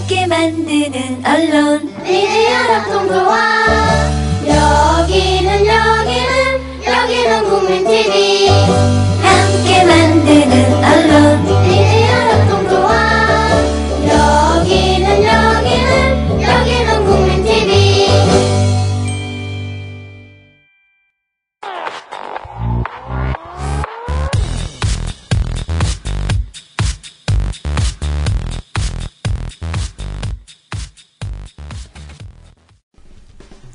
함께 만드는 언론 니네 연합동조화 여기는 국민TV 함께 만드는 언론 니네 연합동조화 여기는 국민TV.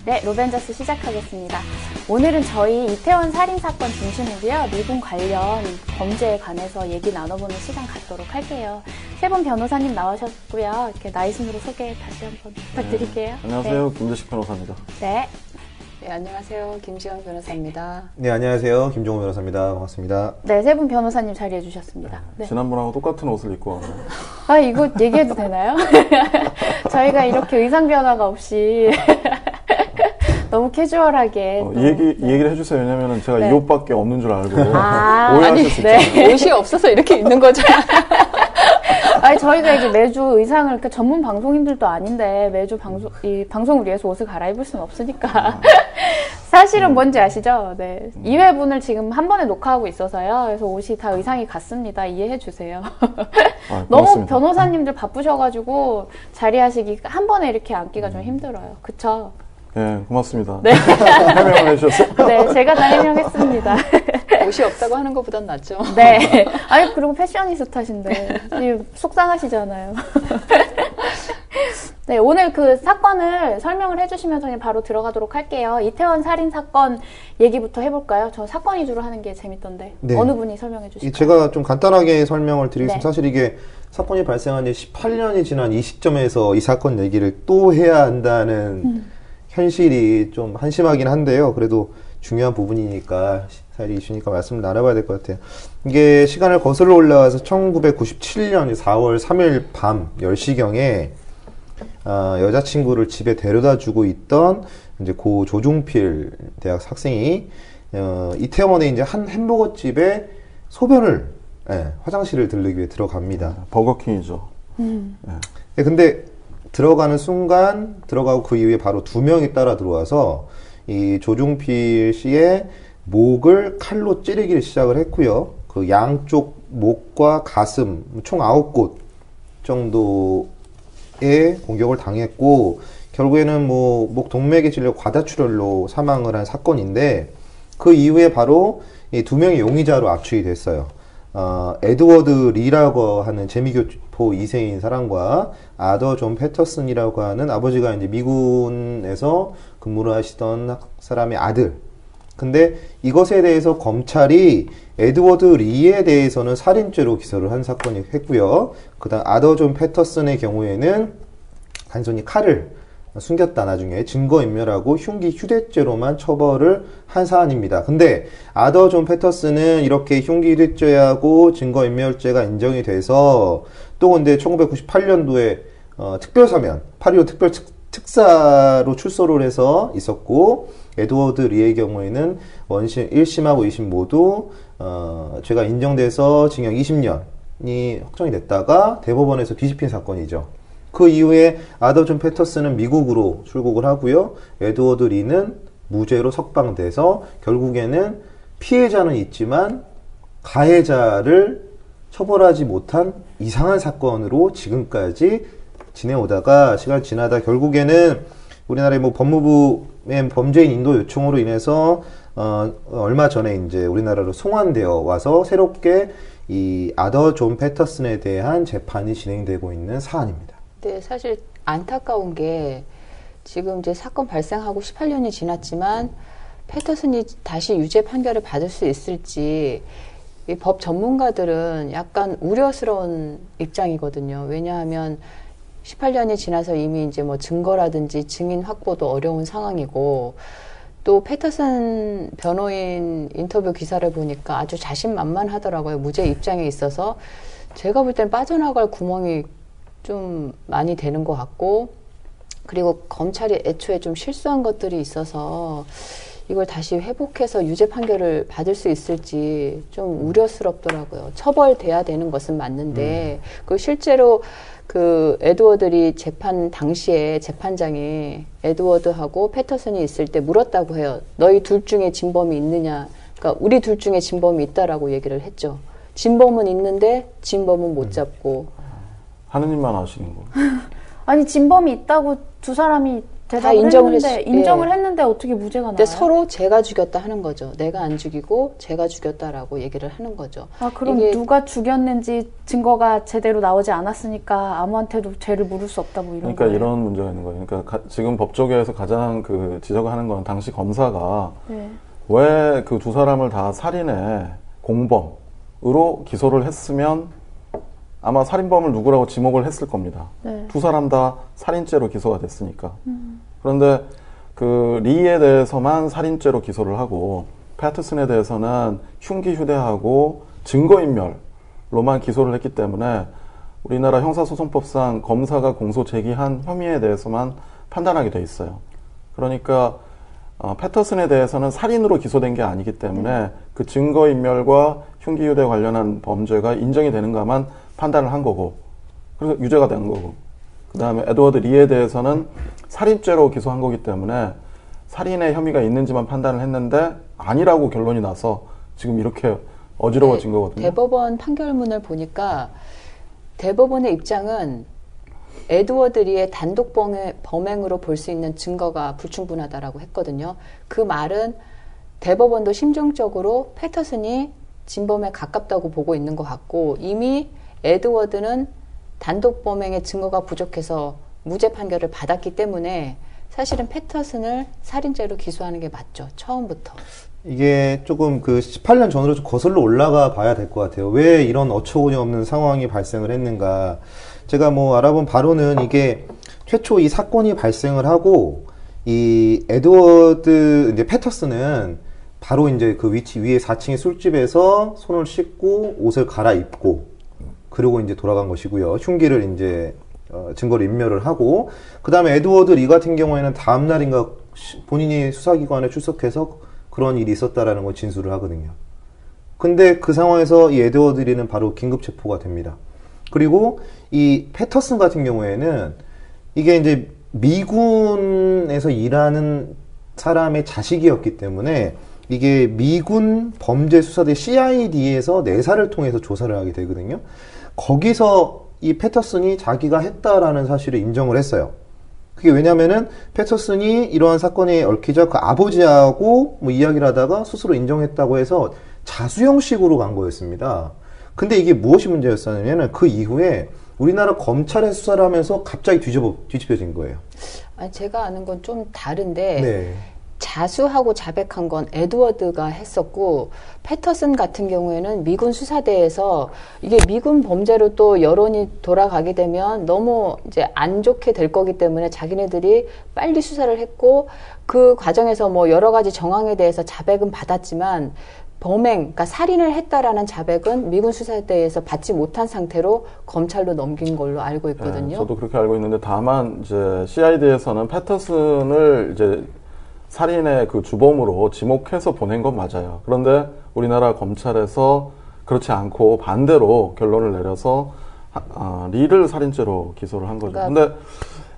네, 로벤져스 시작하겠습니다. 오늘은 저희 이태원 살인사건 중심이고요. 미군 관련 범죄에 관해서 얘기 나눠보는 시간 갖도록 할게요. 세 분 변호사님 나오셨고요. 이렇게 나이 순으로 소개 다시 한번 부탁드릴게요. 안녕하세요. 네. 김재식 변호사입니다. 네. 네, 안녕하세요. 김지영 변호사입니다. 네, 안녕하세요. 김종호 변호사입니다. 반갑습니다. 네, 세 분 변호사님 자리해 주셨습니다. 네. 지난번하고 똑같은 옷을 입고 왔네요. 아, 이거 얘기해도 되나요? 저희가 이렇게 의상 변화가 없이 너무 캐주얼하게. 이 얘기를 해주세요. 왜냐면은 제가 네. 이 옷밖에 없는 줄 알고 아니, 오해하실 수 있잖아요. 네. 옷이 없어서 이렇게 입는 거죠. 아니, 저희가 이제 매주 의상을, 그 전문 방송인들도 아닌데, 매주 이 방송을 위해서 옷을 갈아입을 수는 없으니까. 사실은 뭔지 아시죠? 네. 2회분을 지금 한 번에 녹화하고 있어서요. 그래서 옷이 다 의상이 같습니다. 이해해주세요. 너무 변호사님들 바쁘셔가지고, 자리하시기, 한 번에 이렇게 앉기가 좀 힘들어요. 그쵸? 네, 고맙습니다. 네. 해명을 해주셔서. 네, 제가 다 해명했습니다. 옷이 없다고 하는 것보단 낫죠. 네. 아니, 그리고 패셔니스타신데. 속상하시잖아요. 네, 오늘 그 사건을 설명을 해주시면서 그냥 바로 들어가도록 할게요. 이태원 살인사건 얘기부터 해볼까요? 저 사건 위주로 하는 게 재밌던데. 네. 어느 분이 설명해 주실까요? 제가 좀 간단하게 설명을 드리겠습니다. 네. 사실 이게 사건이 발생한 지 18년이 지난 이 시점에서 이 사건 얘기를 또 해야 한다는 현실이 좀 한심하긴 한데요. 그래도 중요한 부분이니까, 사실 이슈니까 말씀을 나눠봐야 될 것 같아요. 이게 시간을 거슬러 올라와서 1997년 4월 3일 밤 10시경에 여자친구를 집에 데려다 주고 있던 이제 고 조종필 대학 학생이 이태원에 이제 한 햄버거 집에 소변을, 화장실을 들르기 위해 들어갑니다. 버거킹이죠. 네, 근데 들어가는 순간 들어가고 그 이후에 바로 두 명이 따라 들어와서 이 조종필 씨의 목을 칼로 찌르기를 시작을 했고요. 그 양쪽 목과 가슴 총 9곳 정도의 공격을 당했고, 결국에는 뭐 목 동맥에 찔려 과다출혈로 사망을 한 사건인데, 그 이후에 바로 이 두 명의 용의자로 압축이 됐어요. 에드워드 리라고 하는 재미교포 2세인 사람과 아더 존 패터슨이라고 하는 아버지가 이제 미군에서 근무를 하시던 사람의 아들. 근데 이것에 대해서 검찰이 에드워드 리에 대해서는 살인죄로 기소를 한 사건이 했고요. 그다음 아더 존 패터슨의 경우에는 단순히 칼을 숨겼다 나중에 증거인멸하고 흉기 휴대죄로만 처벌을 한 사안입니다. 근데 아더 존 패터슨은 이렇게 흉기 휴대죄하고 증거인멸죄가 인정이 돼서 또 근데 1998년도에 특별사면 8.15 특별 특사로 출소를 해서 있었고, 에드워드 리의 경우에는 원심 1심하고 2심 모두 죄가 인정돼서 징역 20년이 확정이 됐다가 대법원에서 뒤집힌 사건이죠. 그 이후에 아더 존 패터슨은 미국으로 출국을 하고요. 에드워드 리는 무죄로 석방돼서 결국에는 피해자는 있지만 가해자를 처벌하지 못한 이상한 사건으로 지금까지 지내오다가 시간이 지나다 결국에는 우리나라의 뭐 법무부의 범죄인 인도 요청으로 인해서 얼마 전에 이제 우리나라로 송환되어 와서 새롭게 이 아더 존 패터슨에 대한 재판이 진행되고 있는 사안입니다. 네, 사실 안타까운 게 지금 이제 사건 발생하고 18년이 지났지만 패터슨이 다시 유죄 판결을 받을 수 있을지 이 법 전문가들은 약간 우려스러운 입장이거든요. 왜냐하면 18년이 지나서 이미 이제 뭐 증거라든지 증인 확보도 어려운 상황이고, 또 패터슨 변호인 인터뷰 기사를 보니까 아주 자신만만하더라고요. 무죄 입장에 있어서. 제가 볼 땐 빠져나갈 구멍이 좀 많이 되는 것 같고, 그리고 검찰이 애초에 좀 실수한 것들이 있어서 이걸 다시 회복해서 유죄 판결을 받을 수 있을지 좀 우려스럽더라고요. 처벌돼야 되는 것은 맞는데, 그 실제로 그 에드워드리 재판 당시에 재판장이 에드워드하고 패터슨이 있을 때 물었다고 해요. 너희 둘 중에 진범이 있느냐? 그러니까 우리 둘 중에 진범이 있다라고 얘기를 했죠. 진범은 있는데 진범은 못 잡고. 하느님만 아시는 거. 아니 진범이 있다고 두 사람이 대답을 인정을 했는데 인정을 했는데 어떻게 무죄가 근데 나와요? 서로 제가 죽였다 하는 거죠. 내가 안 죽이고 제가 죽였다라고 얘기를 하는 거죠. 아 그럼 이게 누가 죽였는지 증거가 제대로 나오지 않았으니까 아무한테도 죄를 물을 수 없다 뭐 이런 그러니까 거예요? 이런 문제가 있는 거예요. 그러니까 지금 법조계에서 가장 그 지적하는 건 당시 검사가 네. 왜 그 두 사람을 다 살인의 공범으로 기소를 했으면 아마 살인범을 누구라고 지목을 했을 겁니다. 네. 두 사람 다 살인죄로 기소가 됐으니까. 그런데 그 리에 대해서만 살인죄로 기소를 하고 패터슨에 대해서는 흉기 휴대하고 증거인멸로만 기소를 했기 때문에 우리나라 형사소송법상 검사가 공소 제기한 혐의에 대해서만 판단하게 돼 있어요. 그러니까 패터슨에 대해서는 살인으로 기소된 게 아니기 때문에 그 증거인멸과 흉기 휴대 관련한 범죄가 인정이 되는가만 판단을 한 거고, 그래서 유죄가 된 거고, 그 다음에 에드워드 리에 대해서는 살인죄로 기소한 거기 때문에 살인의 혐의가 있는지만 판단을 했는데 아니라고 결론이 나서 지금 이렇게 어지러워진 거거든요. 대법원 판결문을 보니까 대법원의 입장은 에드워드 리의 단독 범행으로 볼 수 있는 증거가 불충분하다라고 했거든요. 그 말은 대법원도 심정적으로 패터슨이 진범에 가깝다고 보고 있는 것 같고 이미 에드워드는 단독 범행의 증거가 부족해서 무죄 판결을 받았기 때문에 사실은 패터슨을 살인죄로 기소하는 게 맞죠. 처음부터. 이게 조금 그 18년 전으로 좀 거슬러 올라가 봐야 될 것 같아요. 왜 이런 어처구니 없는 상황이 발생을 했는가. 제가 뭐 알아본 바로는 이게 최초 이 사건이 발생을 하고 이 에드워드 이제 패터슨은 바로 이제 그 위치 위에 4층의 술집에서 손을 씻고 옷을 갈아입고 그리고 이제 돌아간 것이고요. 흉기를 이제 증거를 인멸을 하고 그 다음에 에드워드 리 같은 경우에는 다음 날인가 본인이 수사기관에 출석해서 그런 일이 있었다라는 걸 진술을 하거든요. 근데 그 상황에서 이 에드워드 리는 바로 긴급 체포가 됩니다. 그리고 이 패터슨 같은 경우에는 이게 이제 미군에서 일하는 사람의 자식이었기 때문에 이게 미군 범죄수사대 CID에서 내사를 통해서 조사를 하게 되거든요. 거기서 이 패터슨이 자기가 했다라는 사실을 인정을 했어요. 그게 왜냐면은 패터슨이 이러한 사건에 얽히자 그 아버지하고 뭐 이야기를 하다가 스스로 인정했다고 해서 자수형식으로 간 거였습니다. 근데 이게 무엇이 문제였었냐면 그 이후에 우리나라 검찰의 수사를 하면서 갑자기 뒤집혀진 거예요. 아니, 제가 아는 건 좀 다른데 네. 자수하고 자백한 건 에드워드가 했었고 패터슨 같은 경우에는 미군 수사대에서 이게 미군 범죄로 또 여론이 돌아가게 되면 너무 이제 안 좋게 될 거기 때문에 자기네들이 빨리 수사를 했고 그 과정에서 뭐 여러 가지 정황에 대해서 자백은 받았지만 범행, 그러니까 살인을 했다라는 자백은 미군 수사대에서 받지 못한 상태로 검찰로 넘긴 걸로 알고 있거든요. 네, 저도 그렇게 알고 있는데 다만 이제 CID에서는 패터슨을 이제 살인의 그 주범으로 지목해서 보낸 건 맞아요. 그런데 우리나라 검찰에서 그렇지 않고 반대로 결론을 내려서 리를 살인죄로 기소를 한 거죠. 근데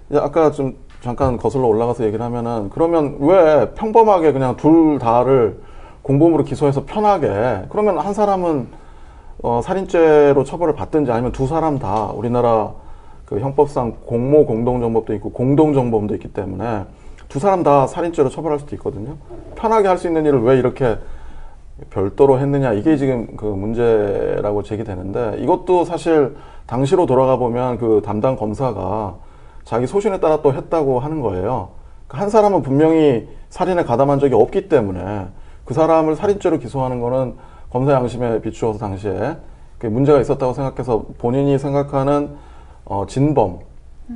이제 아까 좀 잠깐 거슬러 올라가서 얘기를 하면은 그러면 왜 평범하게 그냥 둘 다를 공범으로 기소해서 편하게 그러면 한 사람은 살인죄로 처벌을 받든지 아니면 두 사람 다 우리나라 그 형법상 공모 공동정범도 있고 공동정범도 있기 때문에 두 사람 다 살인죄로 처벌할 수도 있거든요. 편하게 할 수 있는 일을 왜 이렇게 별도로 했느냐 이게 지금 그 문제라고 제기되는데 이것도 사실 당시로 돌아가 보면 그 담당 검사가 자기 소신에 따라 또 했다고 하는 거예요. 한 사람은 분명히 살인에 가담한 적이 없기 때문에 그 사람을 살인죄로 기소하는 거는 검사 양심에 비추어서 당시에 그 문제가 있었다고 생각해서 본인이 생각하는 진범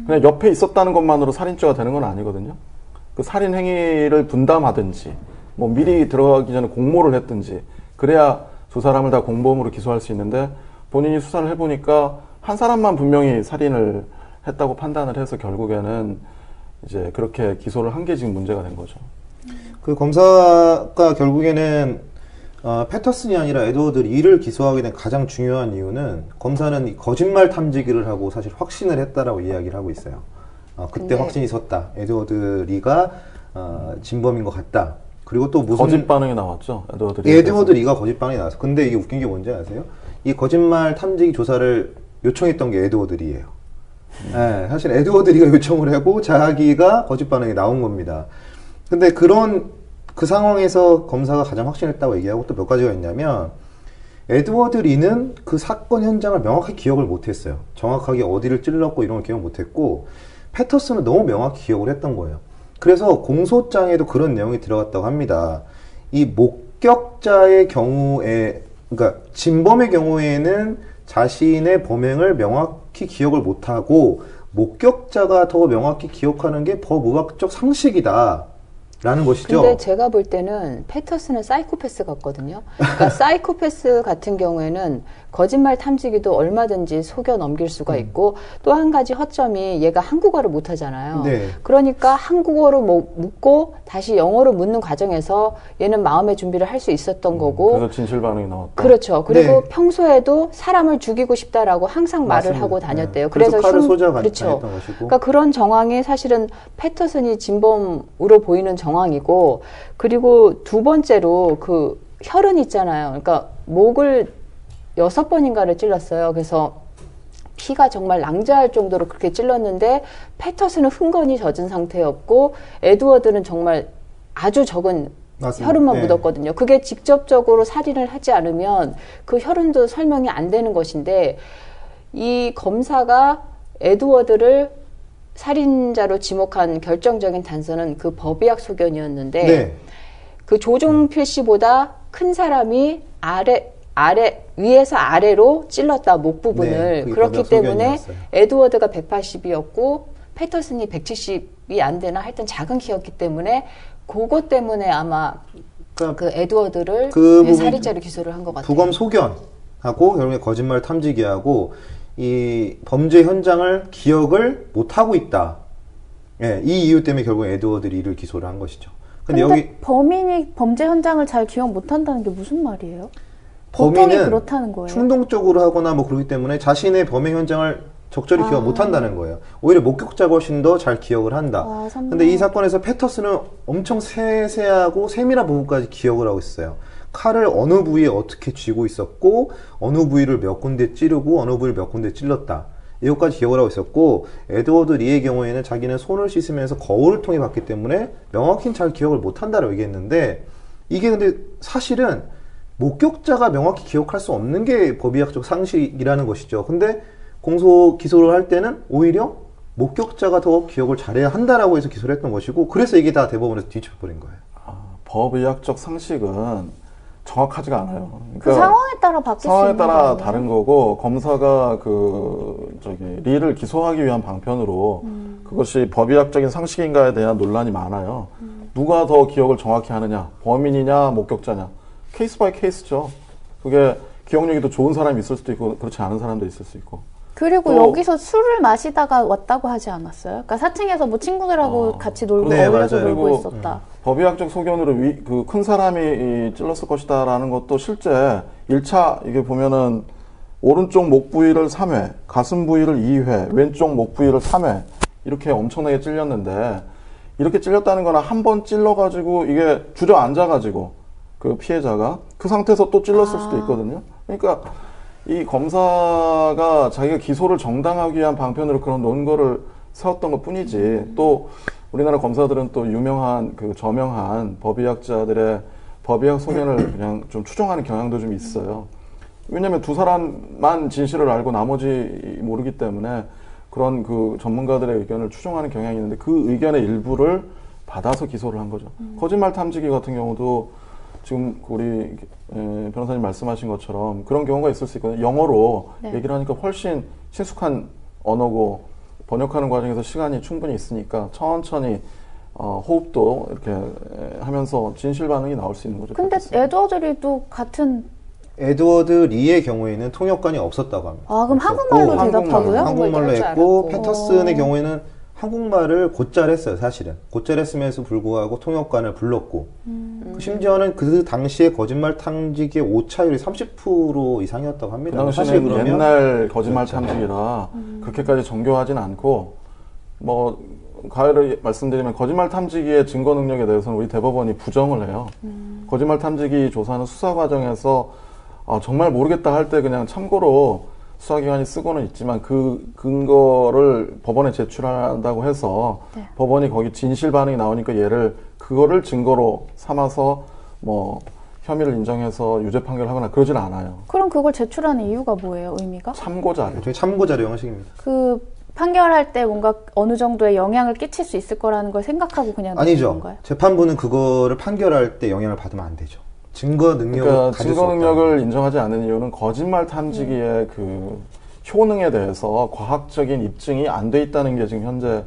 그냥 옆에 있었다는 것만으로 살인죄가 되는 건 아니거든요. 그 살인 행위를 분담하든지 뭐 미리 들어가기 전에 공모를 했든지 그래야 두 사람을 다 공범으로 기소할 수 있는데 본인이 수사를 해보니까 한 사람만 분명히 살인을 했다고 판단을 해서 결국에는 이제 그렇게 기소를 한 게 지금 문제가 된 거죠. 그 검사가 결국에는 패터슨이 아니라 에드워드 리를 기소하게 된 가장 중요한 이유는 검사는 이 거짓말 탐지기를 하고 사실 확신을 했다라고 이야기를 하고 있어요. 그때 근데- 확신이 섰다. 에드워드 리가 진범인 것 같다. 그리고 또 무슨 거짓 반응이 나왔죠. 에드워드 리가 거짓 반응이 나왔어. 근데 이게 웃긴 게 뭔지 아세요? 이 거짓말 탐지기 조사를 요청했던 게 에드워드 리예요. 네, 사실 에드워드 리가 요청을 하고 자기가 거짓 반응이 나온 겁니다. 근데 그 상황에서 검사가 가장 확신했다고 얘기하고 또 몇 가지가 있냐면 에드워드 리는 그 사건 현장을 명확히 기억을 못했어요. 정확하게 어디를 찔렀고 이런 걸 기억 못했고 패터슨은 너무 명확히 기억을 했던 거예요. 그래서 공소장에도 그런 내용이 들어갔다고 합니다. 이 목격자의 경우에, 그러니까 진범의 경우에는 자신의 범행을 명확히 기억을 못하고 목격자가 더 명확히 기억하는 게 법의학적 상식이다. 라는 것이죠. 근데 제가 볼 때는 패터슨은 사이코패스 같거든요. 그러니까 사이코패스 같은 경우에는 거짓말 탐지기도 얼마든지 속여 넘길 수가 있고 또 한 가지 허점이 얘가 한국어를 못 하잖아요. 네. 그러니까 한국어로 묻고 다시 영어로 묻는 과정에서 얘는 마음의 준비를 할 수 있었던 거고 그래서 진실 반응이 나왔다. 그렇죠. 그리고 네. 평소에도 사람을 죽이고 싶다라고 항상 말을 맞습니다. 하고 다녔대요. 네. 그래서 칼을 소지하고 그렇죠. 다녔던 것이고. 그러니까 그런 정황이 사실은 패터슨이 진범으로 보이는 정황이고 그리고 두 번째로 그 혈흔 있잖아요. 그러니까 목을 6번인가를 찔렀어요. 그래서 피가 정말 낭자할 정도로 그렇게 찔렀는데 패터슨은 흥건히 젖은 상태였고 에드워드는 정말 아주 적은 맞습니다. 혈흔만 네. 묻었거든요. 그게 직접적으로 살인을 하지 않으면 그 혈흔도 설명이 안 되는 것인데 이 검사가 에드워드를 살인자로 지목한 결정적인 단서는 그 법의학 소견이었는데 네. 그 조종필 씨보다 큰 사람이 위에서 아래로 찔렀다 목 부분을. 네, 그게 그렇기 법의학 때문에 소견이었어요. 에드워드가 180이었고 패터슨이 170이 안 되나 하여튼 작은 키였기 때문에 그것 때문에 아마 그러니까 그 에드워드를 그 부분- 살인죄로 기소를 한 것 같아요. 부검 소견하고 결국에 거짓말 탐지기하고 이 범죄 현장을 기억을 못하고 있다. 예, 이 이유 때문에 결국 에드워드 리를 기소를 한 것이죠. 근데 여기 범인이 범죄 현장을 잘 기억 못한다는 게 무슨 말이에요? 보통이 범인은 그렇다는 거예요. 충동적으로 하거나 뭐 그렇기 때문에 자신의 범행 현장을 적절히 아. 기억 못한다는 거예요. 오히려 목격자가 훨씬 더 잘 기억을 한다. 아, 근데 이 사건에서 패터슨은 엄청 세세하고 세밀한 부분까지 기억을 하고 있어요. 칼을 어느 부위에 어떻게 쥐고 있었고 어느 부위를 몇 군데 찌르고 어느 부위를 몇 군데 찔렀다. 이것까지 기억을 하고 있었고 에드워드 리의 경우에는 자기는 손을 씻으면서 거울을 통해 봤기 때문에 명확히 잘 기억을 못한다라고 얘기했는데 이게 근데 사실은 목격자가 명확히 기억할 수 없는 게 법의학적 상식이라는 것이죠. 근데 공소 기소를 할 때는 오히려 목격자가 더 기억을 잘해야 한다라고 해서 기소를 했던 것이고 그래서 이게 다 대법원에서 뒤집혀버린 거예요. 법의학적 상식은 정확하지가 않아요. 그 상황에 따라 바뀔 수 상황에 있는 따라 거예요. 다른 거고 검사가 리를 기소하기 위한 방편으로 그것이 법의학적인 상식인가에 대한 논란이 많아요. 누가 더 기억을 정확히 하느냐, 범인이냐, 목격자냐, 케이스 바이 케이스죠. 그게 기억력이 더 좋은 사람이 있을 수도 있고 그렇지 않은 사람도 있을 수 있고. 그리고 또- 여기서 술을 마시다가 왔다고 하지 않았어요? 그러니까 4층에서 뭐 친구들하고 같이 놀고 네, 어울려서 맞아요. 놀고 그리고 있었다. 법의학적 소견으로 그 큰 사람이 찔렀을 것이다라는 것도 실제 1차 이게 보면은 오른쪽 목 부위를 3회, 가슴 부위를 2회, 왼쪽 목 부위를 3회 이렇게 엄청나게 찔렸는데 이렇게 찔렸다는 거는 한 번 찔러가지고 이게 주저앉아가지고 그 피해자가 그 상태에서 또 찔렀을 수도 있거든요. 그러니까 이 검사가 자기가 기소를 정당하기 위한 방편으로 그런 논거를 세웠던 것 뿐이지 또 우리나라 검사들은 또 유명한 그 저명한 법의학자들의 법의학 소견을 그냥 좀 추정하는 경향도 좀 있어요. 왜냐하면 두 사람만 진실을 알고 나머지 모르기 때문에 그런 그 전문가들의 의견을 추정하는 경향이 있는데 그 의견의 일부를 받아서 기소를 한 거죠. 거짓말 탐지기 같은 경우도 지금 우리 변호사님 말씀하신 것처럼 그런 경우가 있을 수 있거든요. 영어로 네. 얘기를 하니까 훨씬 친숙한 언어고 번역하는 과정에서 시간이 충분히 있으니까 천천히 호흡도 이렇게 하면서 진실 반응이 나올 수 있는 거죠. 근데 그렇겠어요. 에드워드리도 같은 에드워드 리의 경우에는 통역관이 없었다고 합니다. 아 그럼 없었고 한국말로 한국말로. 대답하고요? 한국말로 할 줄 했고 알았고. 패터슨의 경우에는 한국말을 곧잘 했어요, 사실은. 곧잘 했음에도 불구하고 통역관을 불렀고, 심지어는 그 당시에 거짓말 탐지기의 오차율이 30% 이상이었다고 그 합니다. 당시에는 옛날 거짓말 탐지기라 그렇게까지 정교하진 않고, 뭐 가해를 말씀드리면 거짓말 탐지기의 증거 능력에 대해서는 우리 대법원이 부정을 해요. 거짓말 탐지기 조사는 수사 과정에서 정말 모르겠다 할 때 그냥 참고로 수사기관이 쓰고는 있지만 그 근거를 법원에 제출한다고 해서 네. 법원이 거기 진실 반응이 나오니까 그거를 증거로 삼아서 뭐 혐의를 인정해서 유죄 판결하거나 그러질 않아요. 그럼 그걸 제출하는 이유가 뭐예요, 의미가? 참고 자료. 일종의 참고 자료 형식입니다. 그 판결할 때 뭔가 어느 정도의 영향을 끼칠 수 있을 거라는 걸 생각하고 그냥 넣는 아니죠. 건가요? 재판부는 그거를 판결할 때 영향을 받으면 안 되죠. 증거 능력을 그러니까 가질 증거 수 없다. 능력을 인정하지 않는 이유는 거짓말 탐지기의 그 효능에 대해서 과학적인 입증이 안 돼 있다는 게 지금 현재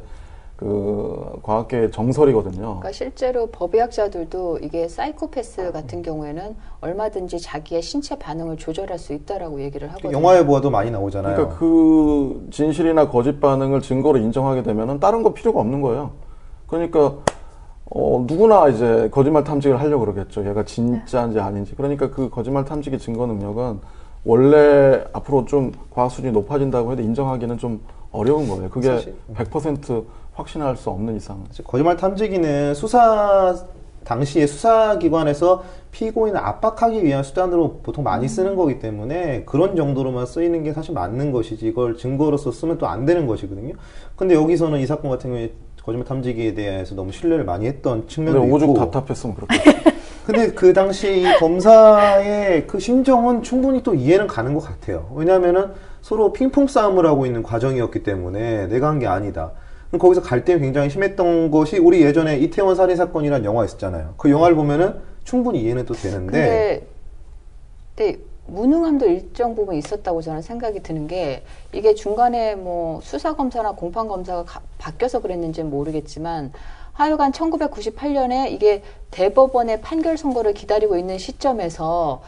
그 과학계의 정설이거든요. 그러니까 실제로 법의학자들도 이게 사이코패스 같은 경우에는 얼마든지 자기의 신체 반응을 조절할 수 있다라고 얘기를 하거든요. 영화에 보아도 많이 나오잖아요. 그러니까 그 진실이나 거짓 반응을 증거로 인정하게 되면은 다른 거 필요가 없는 거예요. 그러니까 누구나 이제 거짓말 탐지기를 하려고 그러겠죠. 얘가 진짜인지 아닌지. 그러니까 그 거짓말 탐지기 증거 능력은 원래 앞으로 좀 과학 수준이 높아진다고 해도 인정하기는 좀 어려운 거예요. 그게 사실, 100% 확신할 수 없는 이상. 거짓말 탐지기는 수사 당시에 수사기관에서 피고인을 압박하기 위한 수단으로 보통 많이 쓰는 거기 때문에 그런 정도로만 쓰이는 게 사실 맞는 것이지 이걸 증거로서 쓰면 또 안 되는 것이거든요. 근데 여기서는 이 사건 같은 경우에 거짓말 탐지기에 대해서 너무 신뢰를 많이 했던 측면도 근데 있고 오죽 답답했으면 그렇겠죠. 근데 그 당시 이 검사의 그 심정은 충분히 또 이해는 가는 것 같아요. 왜냐하면은 서로 핑퐁 싸움을 하고 있는 과정이었기 때문에 내가 한 게 아니다. 그럼 거기서 갈등이 굉장히 심했던 것이 우리 예전에 이태원 살인 사건이라는 영화 있었잖아요. 그 영화를 보면은 충분히 이해는 또 되는데. 근데 무능함도 일정 부분 있었다고 저는 생각이 드는 게 이게 중간에 뭐 수사검사나 공판검사가 바뀌어서 그랬는지는 모르겠지만 하여간 1998년에 이게 대법원의 판결 선고를 기다리고 있는 시점에서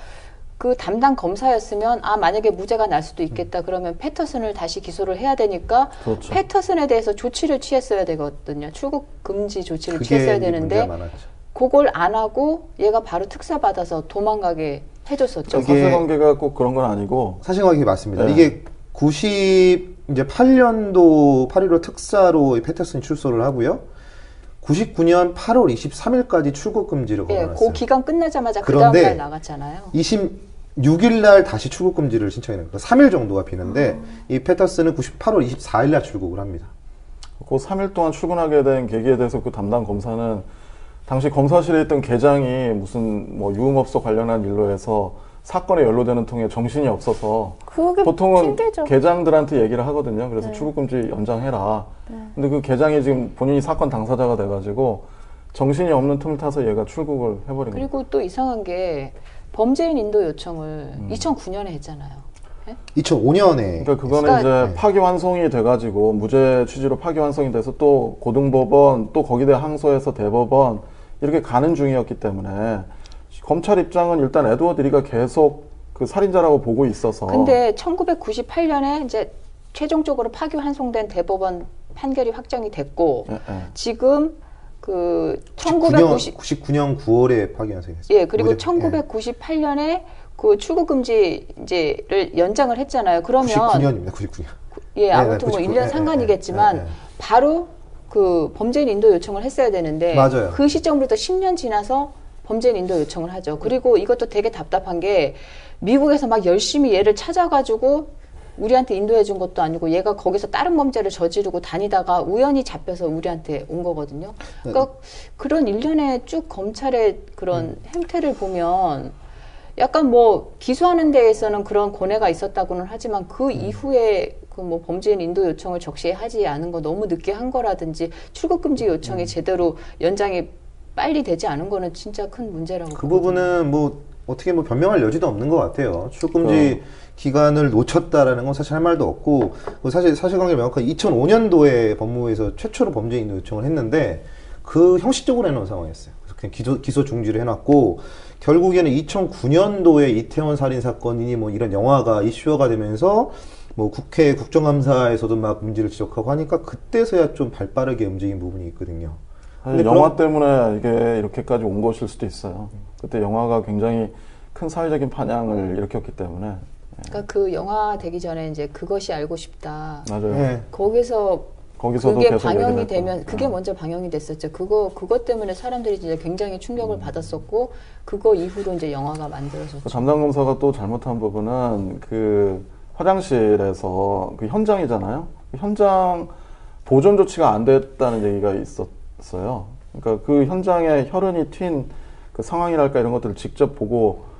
그 담당 검사였으면 만약에 무죄가 날 수도 있겠다 그러면 패터슨을 다시 기소를 해야 되니까 그렇죠. 패터슨에 대해서 조치를 취했어야 되거든요. 출국 금지 조치를 그게 취했어야 문제가 되는데 많았죠. 그걸 안 하고 얘가 바로 특사 받아서 도망가게 해줬었죠. 이게- 사실관계가 꼭 그런 건 아니고 사실관계 맞습니다. 네. 이게 98년도 8.15 특사로 패터슨이 출소를 하고요. 99년 8월 23일까지 출국 금지를 예, 걸어놨어요. 그 기간 끝나자마자 그 그런데 다음날 나갔잖아요. 26일 날 다시 출국 금지를 신청해요. 3일 정도가 비는데 이 패터슨은 8월 24일 날 출국을 합니다. 그 3일 동안 출근하게 된 계기에 대해서 그 담당 검사는 당시 검사실에 있던 계장이 무슨 뭐 유흥업소 관련한 일로 해서 사건에 연루되는 통에 정신이 없어서 그게 보통은 핑계죠. 계장들한테 얘기를 하거든요. 그래서 출국금지 연장해라. 근데 그 계장이 지금 본인이 사건 당사자가 돼가지고 정신이 없는 틈을 타서 얘가 출국을 해버린 거예요. 그리고 또 이상한 게 범죄인 인도 요청을 2009년에 했잖아요. 예? 2005년에 그러니까 그거는 그러니까- 이제 네. 파기환송이 돼가지고 무죄 취지로 파기환송이 돼서 또 고등법원 또 거기에 항소해서 대법원 이렇게 가는 중이었기 때문에 검찰 입장은 일단 에드워드 리가 계속 그 살인자라고 보고 있어서 근데 1998년에 이제 최종적으로 파기환송된 대법원 판결이 확정이 됐고 예, 예. 지금 그 1990 99년 9월에 파기환송이 됐어요. 예, 그리고 무죄- 1998년에 그 출국 금지를 연장을 했잖아요. 그러면 99년입니다. 99년. 예, 아무튼 뭐 99, 1년 예, 상관이겠지만 예, 예. 바로 그 범죄인 인도 요청을 했어야 되는데 맞아요. 그 시점부터 10년 지나서 범죄인 인도 요청을 하죠. 그리고 이것도 되게 답답한 게 미국에서 막 열심히 얘를 찾아가지고 우리한테 인도해 준 것도 아니고 얘가 거기서 다른 범죄를 저지르고 다니다가 우연히 잡혀서 우리한테 온 거거든요. 그러니까 그런 일련의 쭉 검찰의 그런 행태를 보면 약간 뭐 기소하는 데에서는 그런 고뇌가 있었다고는 하지만 그 이후에 그 뭐 범죄인 인도 요청을 적시하지 않은 거 너무 늦게 한 거라든지 출국 금지 요청이 제대로 연장이 빨리 되지 않은 거는 진짜 큰 문제라고 그 보거든요. 부분은 뭐 어떻게 뭐 변명할 여지도 없는 것 같아요. 출국금지 기간을 놓쳤다라는 건 사실 할 말도 없고 사실 사실관계 명확하게 2005년도에 법무부에서 최초로 범죄 인도 요청을 했는데 그 형식적으로 해놓은 상황이었어요. 그래서 그냥 기소 중지를 해놨고 결국에는 2009년도에 이태원 살인 사건이니 뭐 이런 영화가 이슈화가 되면서 뭐 국회 국정감사에서도 막 문제를 지적하고 하니까 그때서야 좀 발빠르게 움직인 부분이 있거든요. 사실 영화 때문에 이게 이렇게까지 온 것일 수도 있어요. 그때 영화가 굉장히 큰 사회적인 판향을 일으켰기 때문에. 그러니까 그 영화 되기 전에 이제 그것이 알고 싶다. 맞아요. 네. 거기서도 계속 방영이 얘기를 되면 했죠. 그게 먼저 방영이 됐었죠. 그것 때문에 사람들이 이제 굉장히 충격을 받았었고 그거 이후로 이제 영화가 만들어졌죠. 그 담당 검사가 또 잘못한 부분은 그 화장실에서 그 현장이잖아요. 그 현장 보존 조치가 안 됐다는 얘기가 있었어요. 그러니까 그 현장에 혈흔이 튄 그 상황이랄까 이런 것들을 직접 보고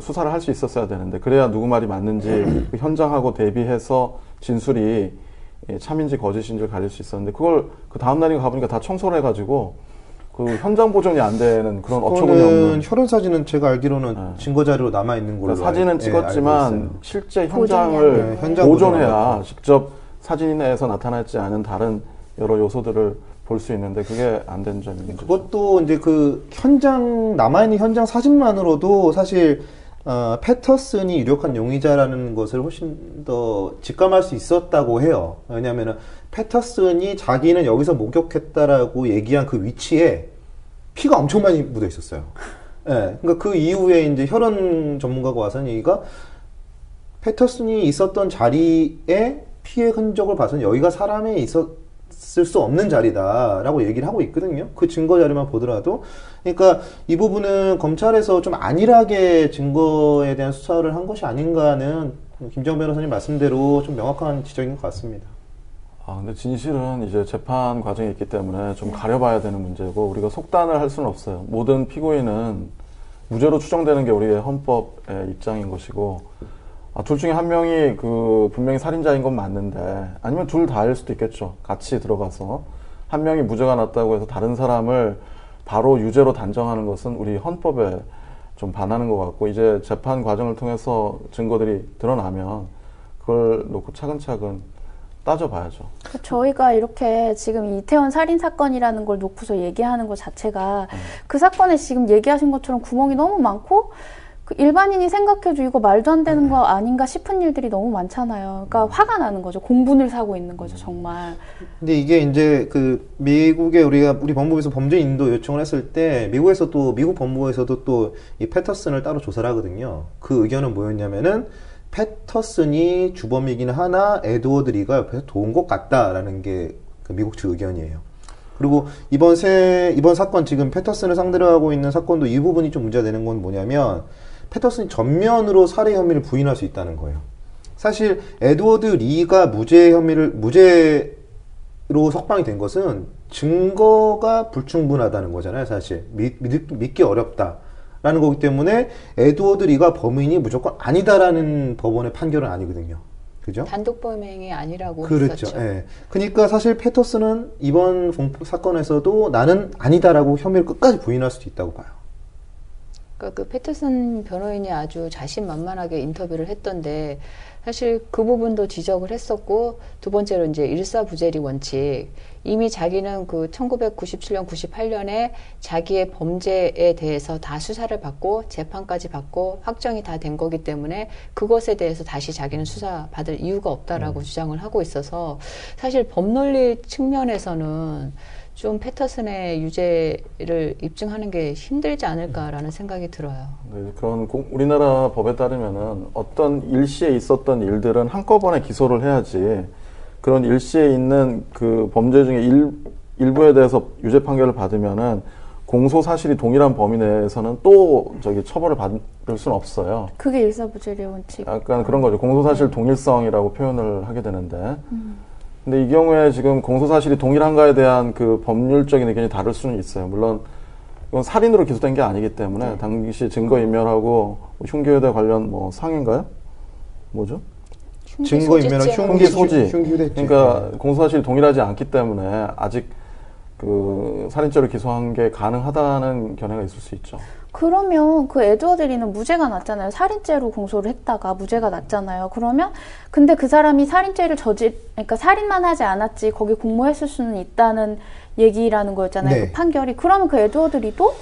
수사를 할 수 있었어야 되는데 그래야 누구 말이 맞는지 그 현장하고 대비해서 진술이 참인지 거짓인지를 가릴 수 있었는데 그걸 그 다음 날에 가보니까 다 청소를 해가지고 그 현장 보존이 안 되는 그런 어처구니 없는 혈흔 사진은 제가 알기로는 네. 증거 자료로 남아 있는 걸로 그러니까 사진은 알고 찍었지만 있어요. 실제 보존이 현장을 네, 현장 보존해야 보존하고. 직접 사진에서 나타나지 않은 다른 여러 요소들을 볼 수 있는데 그게 안 된 점이 문제죠. 그것도 이제 그 현장 남아있는 현장 사진만으로도 사실 패터슨이 유력한 용의자라는 것을 훨씬 더 직감할 수 있었다고 해요. 왜냐하면은 패터슨이 자기는 여기서 목격했다라고 얘기한 그 위치에 피가 엄청 많이 묻어 있었어요. 예, 그러니까 그 이후에 이제 혈흔 전문가가 와서는 얘기가 패터슨이 있었던 자리에 피의 흔적을 봐서는 여기가 사람이 있었을 수 없는 자리다라고 얘기를 하고 있거든요. 그 증거 자료만 보더라도. 그러니까 이 부분은 검찰에서 좀 안일하게 증거에 대한 수사를 한 것이 아닌가 하는 김정 변호사님 말씀대로 좀 명확한 지적인 것 같습니다. 근데 진실은 이제 재판 과정이 있기 때문에 좀 가려봐야 되는 문제고 우리가 속단을 할 수는 없어요. 모든 피고인은 무죄로 추정되는 게 우리의 헌법의 입장인 것이고 둘 중에 한 명이 그 분명히 살인자인 건 맞는데 아니면 둘 다일 수도 있겠죠. 같이 들어가서 한 명이 무죄가 났다고 해서 다른 사람을 바로 유죄로 단정하는 것은 우리 헌법에 좀 반하는 것 같고 이제 재판 과정을 통해서 증거들이 드러나면 그걸 놓고 차근차근 따져봐야죠. 저희가 이렇게 지금 이태원 살인 사건이라는 걸 놓고서 얘기하는 것 자체가 그 사건에 지금 얘기하신 것처럼 구멍이 너무 많고 그 일반인이 생각해도 이거 말도 안 되는 거 아닌가 싶은 일들이 너무 많잖아요. 그러니까 화가 나는 거죠. 공분을 사고 있는 거죠, 정말. 근데 이게 이제 그 미국에 우리 법무부에서 범죄 인도 요청을 했을 때 미국 법무부에서도 또 이 패터슨을 따로 조사를 하거든요. 그 의견은 뭐였냐면은 패터슨이 주범이긴 하나 에드워드 리가 옆에서 도운 것 같다라는 게 그 미국 측 의견이에요. 그리고 이번 사건 지금 패터슨을 상대로 하고 있는 사건도 이 부분이 좀 문제가 되는 건 뭐냐면 패터슨이 전면으로 살해 혐의를 부인할 수 있다는 거예요. 사실 에드워드 리가 무죄로 석방이 된 것은 증거가 불충분하다는 거잖아요. 사실 믿기 어렵다라는 거기 때문에 에드워드 리가 범인이 무조건 아니다라는 법원의 판결은 아니거든요. 그죠? 단독 범행이 아니라고 그렇죠. 했었죠. 예. 그러니까 사실 패터슨은 이번 사건에서도 나는 아니다라고 혐의를 끝까지 부인할 수도 있다고 봐요. 그러니까 그 패터슨 변호인이 아주 자신만만하게 인터뷰를 했던데 사실 그 부분도 지적을 했었고 두 번째로 이제 일사부재리 원칙 이미 자기는 그 1997년 98년에 자기의 범죄에 대해서 다 수사를 받고 재판까지 받고 확정이 다 된 거기 때문에 그것에 대해서 다시 자기는 수사받을 이유가 없다라고 주장을 하고 있어서 사실 법논리 측면에서는 좀 패터슨의 유죄를 입증하는 게 힘들지 않을까라는 생각이 들어요. 네, 그런 우리나라 법에 따르면은 어떤 일시에 있었던 일들은 한꺼번에 기소를 해야지 그런 일시에 있는 그 범죄 중에 일부에 대해서 유죄 판결을 받으면은 공소 사실이 동일한 범위 내에서는 또 처벌을 받을 수는 없어요. 그게 일사부재리 원칙. 약간 그런 거죠. 공소 사실 동일성이라고 표현을 하게 되는데. 근데 이 경우에 지금 공소사실이 동일한가에 대한 그 법률적인 의견이 다를 수는 있어요. 물론 이건 살인으로 기소된 게 아니기 때문에 당시 증거인멸하고 흉기소재 관련 상인가요? 뭐죠? 증거인멸은 흉기 소지. 흉기소지. 그러니까 공소사실이 동일하지 않기 때문에 아직 그 살인죄로 기소한 게 가능하다는 견해가 있을 수 있죠. 그러면 그 에드워드 리는 무죄가 났잖아요. 살인죄로 공소를 했다가 무죄가 났잖아요. 그러면 근데 그 사람이 살인죄를 그러니까 살인만 하지 않았지 거기 공모했을 수는 있다는 얘기라는 거였잖아요. 네. 그 판결이. 그러면 그 에드워드 리도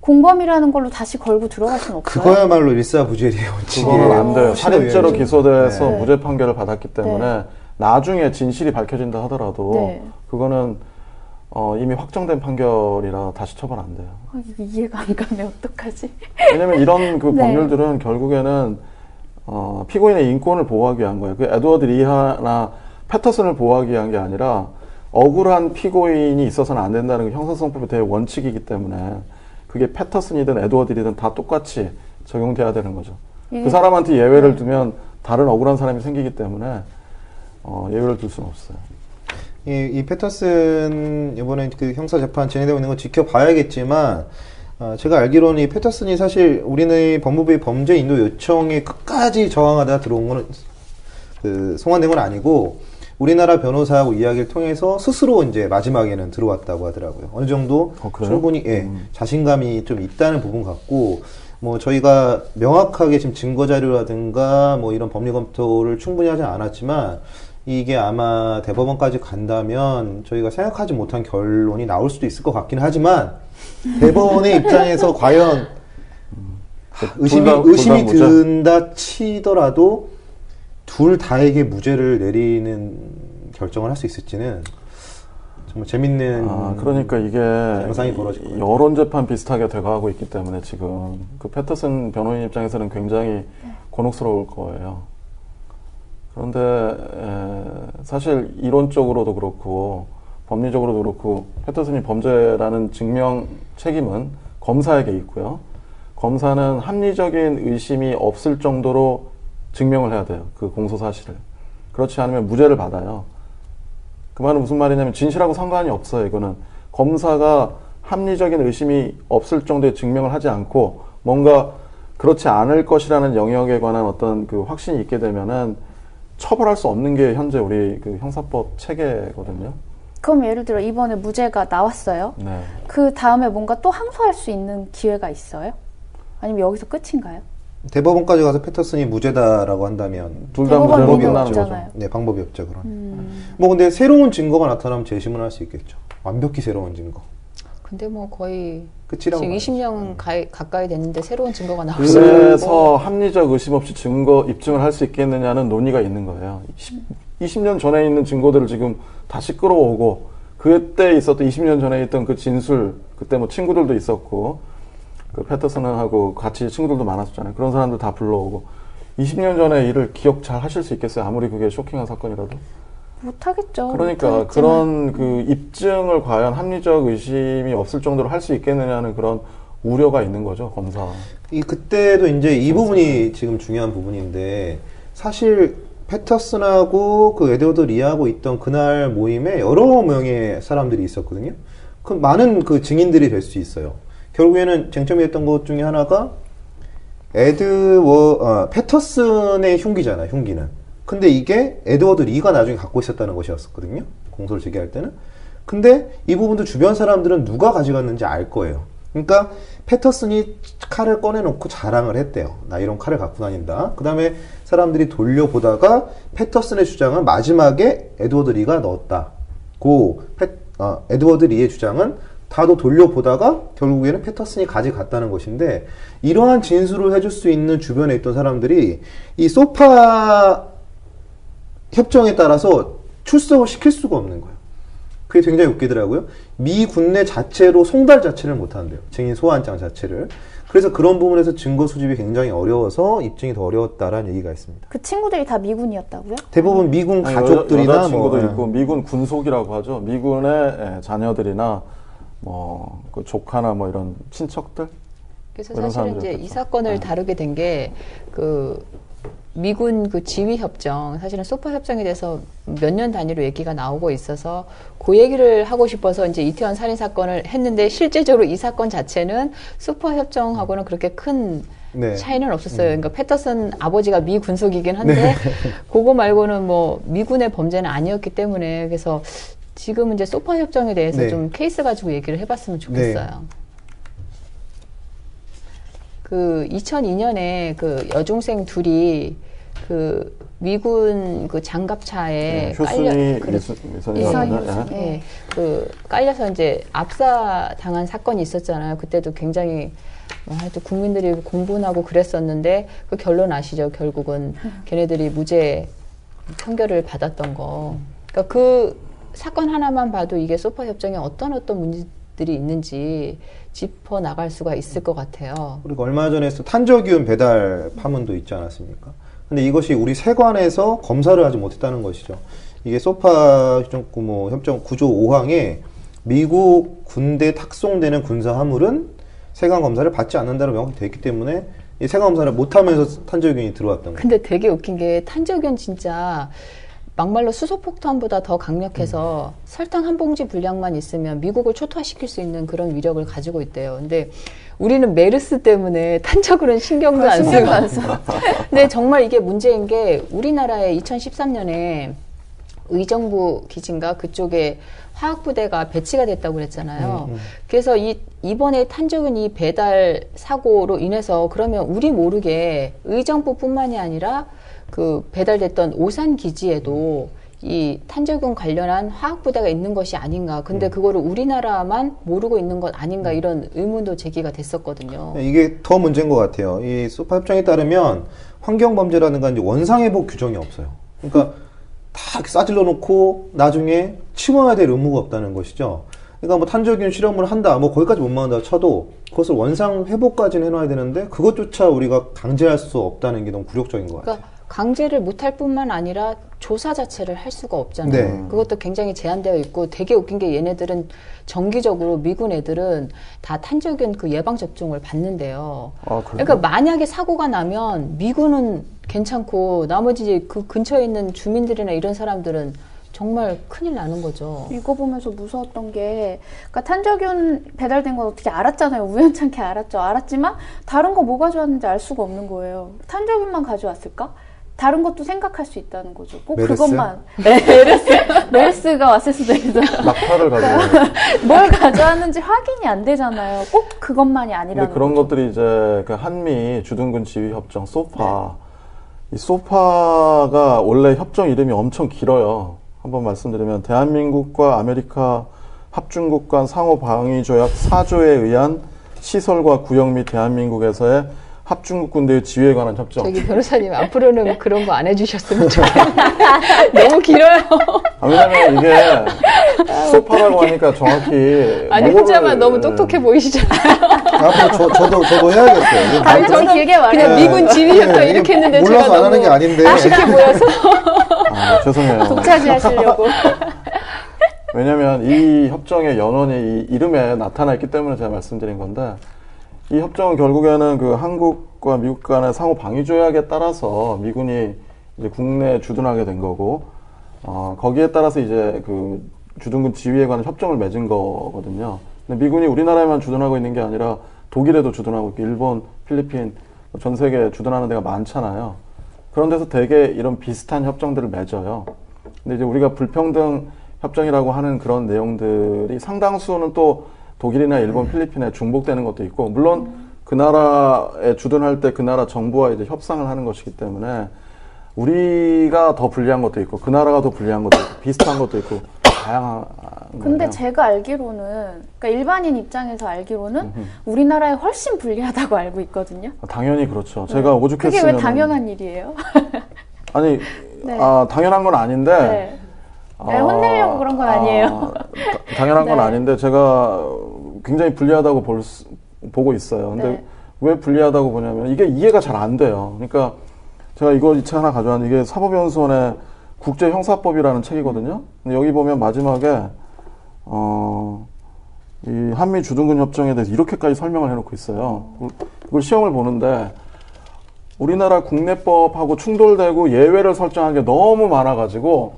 공범이라는 걸로 다시 걸고 들어갈 수는 없어요. 그거야말로 일사부재리의 원칙이에요. 그거는 안 돼요. 훨씬 살인죄로 더 기소돼서 네. 무죄 판결을 받았기 때문에 네. 나중에 진실이 밝혀진다 하더라도 네. 그거는 이미 확정된 판결이라 다시 처벌 안 돼요. 이거 이해가 안 가네. 어떡하지? 왜냐면 이런 그 네. 법률들은 결국에는 피고인의 인권을 보호하기 위한 거예요. 그 에드워드 리하나 패터슨을 보호하기 위한 게 아니라 억울한 피고인이 있어서는 안 된다는 게 형사소송법의 대원칙이기 때문에 그게 패터슨이든 에드워드리든 다 똑같이 적용돼야 되는 거죠. 그 사람한테 예외를 두면 다른 억울한 사람이 생기기 때문에 예외를 둘 수는 없어요. 이 패터슨 이번에 그 형사 재판 진행되고 있는 거 지켜봐야겠지만 제가 알기로는 이 패터슨이 사실 우리는 법무부의 범죄 인도 요청에 끝까지 저항하다 들어온 거는 송환된 건 아니고 우리나라 변호사하고 이야기를 통해서 스스로 이제 마지막에는 들어왔다고 하더라고요. 어느 정도 그래요? 충분히 자신감이 좀 있다는 부분 같고 뭐 저희가 명확하게 지금 증거 자료라든가 뭐 이런 법리 검토를 충분히 하지 않았지만 이게 아마 대법원까지 간다면 저희가 생각하지 못한 결론이 나올 수도 있을 것 같긴 하지만 대법원의 입장에서 과연 의심이 든다 치더라도 둘 다에게 무죄를 내리는 결정을 할 수 있을지는 정말 재밌는 그러니까 이게 양상이 벌어질 거예요. 여론 재판 비슷하게 돼가고 있기 때문에 지금 그 패터슨 변호인 입장에서는 굉장히 곤혹스러울 거예요. 그런데 사실 이론적으로도 그렇고 법리적으로도 그렇고 패터슨이 범죄라는 증명 책임은 검사에게 있고요. 검사는 합리적인 의심이 없을 정도로 증명을 해야 돼요. 그 공소 사실을. 그렇지 않으면 무죄를 받아요. 그 말은 무슨 말이냐면 진실하고 상관이 없어요. 이거는 검사가 합리적인 의심이 없을 정도의 증명을 하지 않고 뭔가 그렇지 않을 것이라는 영역에 관한 어떤 그 확신이 있게 되면은 처벌할 수 없는 게 현재 우리 그 형사법 체계거든요. 그럼 예를 들어 이번에 무죄가 나왔어요. 네. 그 다음에 뭔가 또 항소할 수 있는 기회가 있어요? 아니면 여기서 끝인가요? 대법원까지 가서 패터슨이 무죄다라고 한다면 둘 다 대법원 무죄로 의미가 끝나는 거죠. 없잖아요. 네, 방법이 없죠, 그런. 뭐 근데 새로운 증거가 나타나면 재심을 할 수 있겠죠. 완벽히 새로운 증거. 근데 뭐 거의 끝이라고 지금 봐야죠. 20년 가까이 됐는데 새로운 증거가 나올 수 그래서 합리적 의심 없이 증거 입증을 할 수 있겠느냐는 논의가 있는 거예요. 20년 전에 있는 증거들을 지금 다시 끌어오고 그때 있었던 20년 전에 있던 그 진술, 그때 뭐 친구들도 있었고 그 패터슨하고 같이 친구들도 많았었잖아요. 그런 사람들 다 불러오고 20년 전에 일을 기억 잘 하실 수 있겠어요? 아무리 그게 쇼킹한 사건이라도. 못하겠죠. 그러니까 못하겠지만. 그런 그 입증을 과연 합리적 의심이 없을 정도로 할 수 있겠느냐는 그런 우려가 있는 거죠, 검사. 그때도 이제 이 부분이 지금 중요한 부분인데 사실 패터슨하고 그 에드워드 리하고 있던 그날 모임에 여러 명의 사람들이 있었거든요. 그 많은 그 증인들이 될 수 있어요. 결국에는 쟁점이 됐던 것 중에 하나가 패터슨의 흉기잖아요, 흉기는. 근데 이게 에드워드 리가 나중에 갖고 있었다는 것이었거든요. 공소를 제기할 때는. 근데 이 부분도 주변 사람들은 누가 가져갔는지 알 거예요. 그러니까 패터슨이 칼을 꺼내놓고 자랑을 했대요. 나 이런 칼을 갖고 다닌다. 그 다음에 사람들이 돌려보다가 패터슨의 주장은 마지막에 에드워드 리가 넣었다고 에드워드 리의 주장은 다도 돌려보다가 결국에는 패터슨이 가져갔다는 것인데 이러한 진술을 해줄 수 있는 주변에 있던 사람들이 이 소파 협정에 따라서 출석을 시킬 수가 없는 거예요. 그게 굉장히 웃기더라고요. 미 군내 자체로 송달 자체를 못한대요. 증인 소환장 자체를. 그래서 그런 부분에서 증거 수집이 굉장히 어려워서 입증이 더 어려웠다라는 얘기가 있습니다. 그 친구들이 다 미군이었다고요? 대부분 미군 아니, 가족들이나 여자 친구도 뭐 있고 미군 군속이라고 하죠. 미군의 자녀들이나 뭐 그 조카나 뭐 이런 친척들. 그래서 이런 사실은 이제 사람들이었겠죠. 이 사건을 다루게 된 게 그 미군 그 지휘 협정, 사실은 소파 협정에 대해서 몇 년 단위로 얘기가 나오고 있어서 그 얘기를 하고 싶어서 이제 이태원 살인 사건을 했는데 실제적으로 이 사건 자체는 소파 협정하고는 그렇게 큰 네. 차이는 없었어요. 그러니까 패터슨 아버지가 미 군속이긴 한데 그거 말고는 뭐 미군의 범죄는 아니었기 때문에 그래서 지금은 이제 소파 협정에 대해서 네. 좀 케이스 가지고 얘기를 해봤으면 좋겠어요. 그 2002년에 그 여중생 둘이 그 미군 그 장갑차에 효순이 그래- 미선이 예, 그 깔려서 이제 압사당한 사건이 있었잖아요. 그때도 굉장히 하여튼 국민들이 공분하고 그랬었는데 그 결론 아시죠? 결국은 걔네들이 무죄 판결을 받았던 거. 그러니까 그 사건 하나만 봐도 이게 소파 협정에 어떤 문제들이 있는지 짚어 나갈 수가 있을 것 같아요. 그리고 얼마 전에 탄저균 배달 파문도 있지 않았습니까? 근데 이것이 우리 세관에서 검사를 하지 못했다는 것이죠. 이게 소파 협정 9조 5항에 미국 군대 탁송되는 군사 화물은 세관 검사를 받지 않는다고 명확히 되어 있기 때문에 이 세관 검사를 못하면서 탄저균이 들어왔던 거예요. 근데 되게 웃긴 게 탄저균 진짜 막말로 수소폭탄보다 더 강력해서 설탕 한 봉지 분량만 있으면 미국을 초토화시킬 수 있는 그런 위력을 가지고 있대요. 근데 우리는 메르스 때문에 탄저균은 신경도 안 쓰고. 근데 정말 이게 문제인 게 우리나라에 2013년에 의정부 기지인가 그쪽에 화학부대가 배치가 됐다고 그랬잖아요. 그래서 이번에 탄저균 이 배달 사고로 인해서 그러면 우리 모르게 의정부뿐만이 아니라 그 배달됐던 오산 기지에도 이 탄저균 관련한 화학부대가 있는 것이 아닌가. 근데 그거를 우리나라만 모르고 있는 것 아닌가 이런 의문도 제기가 됐었거든요. 이게 더 문제인 것 같아요. 이 소파 협정에 따르면 환경범죄라든가 이제 원상회복 규정이 없어요. 그러니까 다 싸질러 놓고 나중에 치워야 될 의무가 없다는 것이죠. 그러니까 뭐 탄저균 실험을 한다, 뭐 거기까지 못 막는다 쳐도 그것을 원상 회복까지는 해놔야 되는데 그것조차 우리가 강제할 수 없다는 게 너무 굴욕적인 것 같아요. 그러니까 강제를 못할 뿐만 아니라 조사 자체를 할 수가 없잖아요. 네. 그것도 굉장히 제한되어 있고 되게 웃긴 게 얘네들은 정기적으로 미군 애들은 다 탄저균 그 예방 접종을 받는데요. 아, 그러니까 만약에 사고가 나면 미군은 괜찮고 나머지 그 근처에 있는 주민들이나 이런 사람들은 정말 큰일 나는 거죠. 이거 보면서 무서웠던 게, 그러니까 탄저균 배달된 건 어떻게 알았잖아요. 우연찮게 알았죠. 알았지만 다른 거 뭐 가져왔는지 알 수가 없는 거예요. 탄저균만 가져왔을까? 다른 것도 생각할 수 있다는 거죠. 꼭 메르스? 그것만. 네, 메르스가 왔을 수도 있어요. 낙타를 가져와요. 뭘 가져왔는지 확인이 안 되잖아요. 꼭 그것만이 아니라는 근데 그런 거죠. 것들이 이제 그 한미 주둔군 지휘 협정 소파. 이 소파가 원래 협정 이름이 엄청 길어요. 한번 말씀드리면 대한민국과 아메리카 합중국 간 상호 방위 조약 4조에 의한 시설과 구역 및 대한민국에서의 합중국 군대의 지휘에 관한 협정. 저기 변호사님 앞으로는 그런 거 안 해주셨으면 좋겠어요. 너무 길어요. 아, 왜냐면 이게 소파라고 하니까 정확히 아니 뭐를- 혼자만 너무 똑똑해 보이시잖아요. 앞으로 저도 해야겠어요. 아니, 저는 길게 말해요. 그냥 미군 지휘 협정 네, 이렇게 했는데 몰라서 제가 안 하는 게 너무 아닌데. 쉽게 보여서. 아, 죄송해요. 독차지하시려고. 왜냐면 이 협정의 연원이 이 이름에 나타나 있기 때문에 제가 말씀드린 건데, 이 협정은 결국에는 그 한국과 미국 간의 상호 방위 조약에 따라서 미군이 이제 국내에 주둔하게 된 거고, 거기에 따라서 이제 그 주둔군 지휘에 관한 협정을 맺은 거거든요. 근데 미군이 우리나라에만 주둔하고 있는 게 아니라 독일에도 주둔하고 있고, 일본, 필리핀, 전 세계에 주둔하는 데가 많잖아요. 그런 데서 되게 이런 비슷한 협정들을 맺어요. 근데 이제 우리가 불평등 협정이라고 하는 그런 내용들이 상당수는 또 독일이나 일본, 필리핀에 중복되는 것도 있고, 물론 그 나라에 주둔할 때 그 나라 정부와 이제 협상을 하는 것이기 때문에 우리가 더 불리한 것도 있고, 그 나라가 더 불리한 것도 있고, 비슷한 것도 있고, 다양한 근데 거예요. 제가 알기로는, 그러니까 일반인 입장에서 알기로는 우리나라에 훨씬 불리하다고 알고 있거든요. 당연히 그렇죠. 제가 그게 오죽했으면 왜 당연한 일이에요? 아니, 네. 당연한 건 아닌데. 네. 네, 혼내려고 그런 건 아니에요. 당연한 건 네. 아닌데 제가 굉장히 불리하다고 보고 있어요. 근데 네. 왜 불리하다고 보냐면 이게 이해가 잘 안 돼요. 그러니까 제가 이거 이 책 하나 가져왔는데 이게 사법연수원의 국제형사법이라는 책이거든요. 근데 여기 보면 마지막에 이 한미 주둔군 협정에 대해서 이렇게까지 설명을 해놓고 있어요. 그걸 시험을 보는데 우리나라 국내법하고 충돌되고 예외를 설정한 게 너무 많아가지고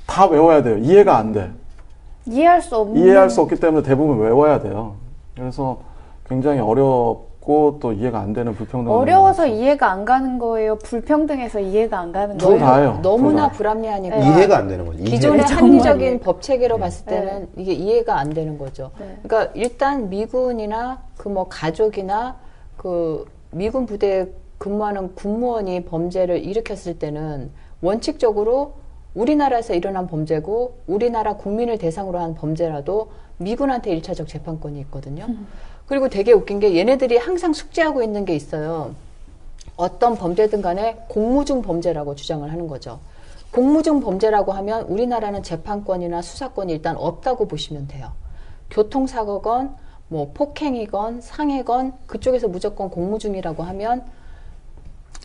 다 외워야 돼요. 이해가 안 돼. 이해할 수 없는. 이해할 수 없기 때문에 대부분 외워야 돼요. 그래서 굉장히 어렵고 또 이해가 안 되는 불평등. 어려워서 이해가 안 가는 거예요? 불평등해서 이해가 안 가는 둘 거예요? 다예요. 너무나 둘 다. 불합리하니까. 이해가 안 되는 거죠. 기존의 이해가. 합리적인 정말. 법 체계로 봤을 때는 이게 이해가 안 되는 거죠. 네. 그러니까 일단 미군이나 그 뭐 가족이나 그 미군 부대에 근무하는 군무원이 범죄를 일으켰을 때는 원칙적으로 우리나라에서 일어난 범죄고 우리나라 국민을 대상으로 한 범죄라도 미군한테 1차적 재판권이 있거든요. 그리고 되게 웃긴 게 얘네들이 항상 숙지하고 있는 게 있어요. 어떤 범죄든 간에 공무중 범죄라고 주장을 하는 거죠. 공무중 범죄라고 하면 우리나라는 재판권이나 수사권이 일단 없다고 보시면 돼요. 교통사고건 뭐 폭행이건 상해건 그쪽에서 무조건 공무중이라고 하면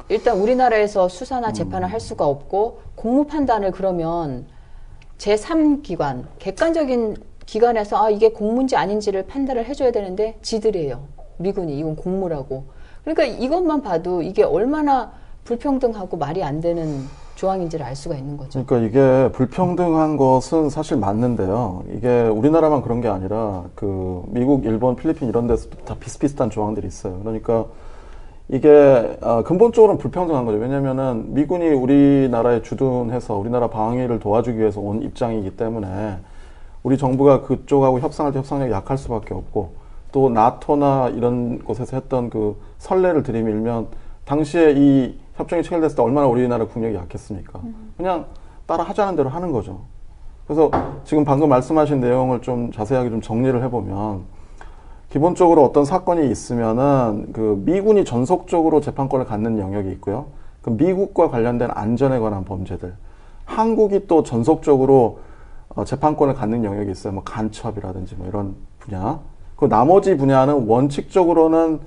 일단 우리나라에서 수사나 재판을 할 수가 없고 공무 판단을 그러면 제3기관, 객관적인 기관에서 아 이게 공무인지 아닌지를 판단을 해줘야 되는데 지들이 해요. 미군이 이건 공무라고. 그러니까 이것만 봐도 이게 얼마나 불평등하고 말이 안 되는 조항인지를 알 수가 있는 거죠. 그러니까 이게 불평등한 것은 사실 맞는데요. 이게 우리나라만 그런 게 아니라 그 미국, 일본, 필리핀 이런 데서도 다 비슷비슷한 조항들이 있어요. 그러니까 이게 근본적으로는 불평등한 거죠. 왜냐면은 미군이 우리나라에 주둔해서 우리나라 방위를 도와주기 위해서 온 입장이기 때문에 우리 정부가 그쪽하고 협상할 때 협상력이 약할 수밖에 없고 또 나토나 이런 곳에서 했던 그 선례를 들이밀면 당시에 이 협정이 체결됐을 때 얼마나 우리나라 국력이 약했습니까? 그냥 따라 하자는 대로 하는 거죠. 그래서 지금 방금 말씀하신 내용을 좀 자세하게 좀 정리를 해보면 기본적으로 어떤 사건이 있으면은 그 미군이 전속적으로 재판권을 갖는 영역이 있고요. 그 미국과 관련된 안전에 관한 범죄들. 한국이 또 전속적으로 재판권을 갖는 영역이 있어요. 뭐 간첩이라든지 뭐 이런 분야. 그 나머지 분야는 원칙적으로는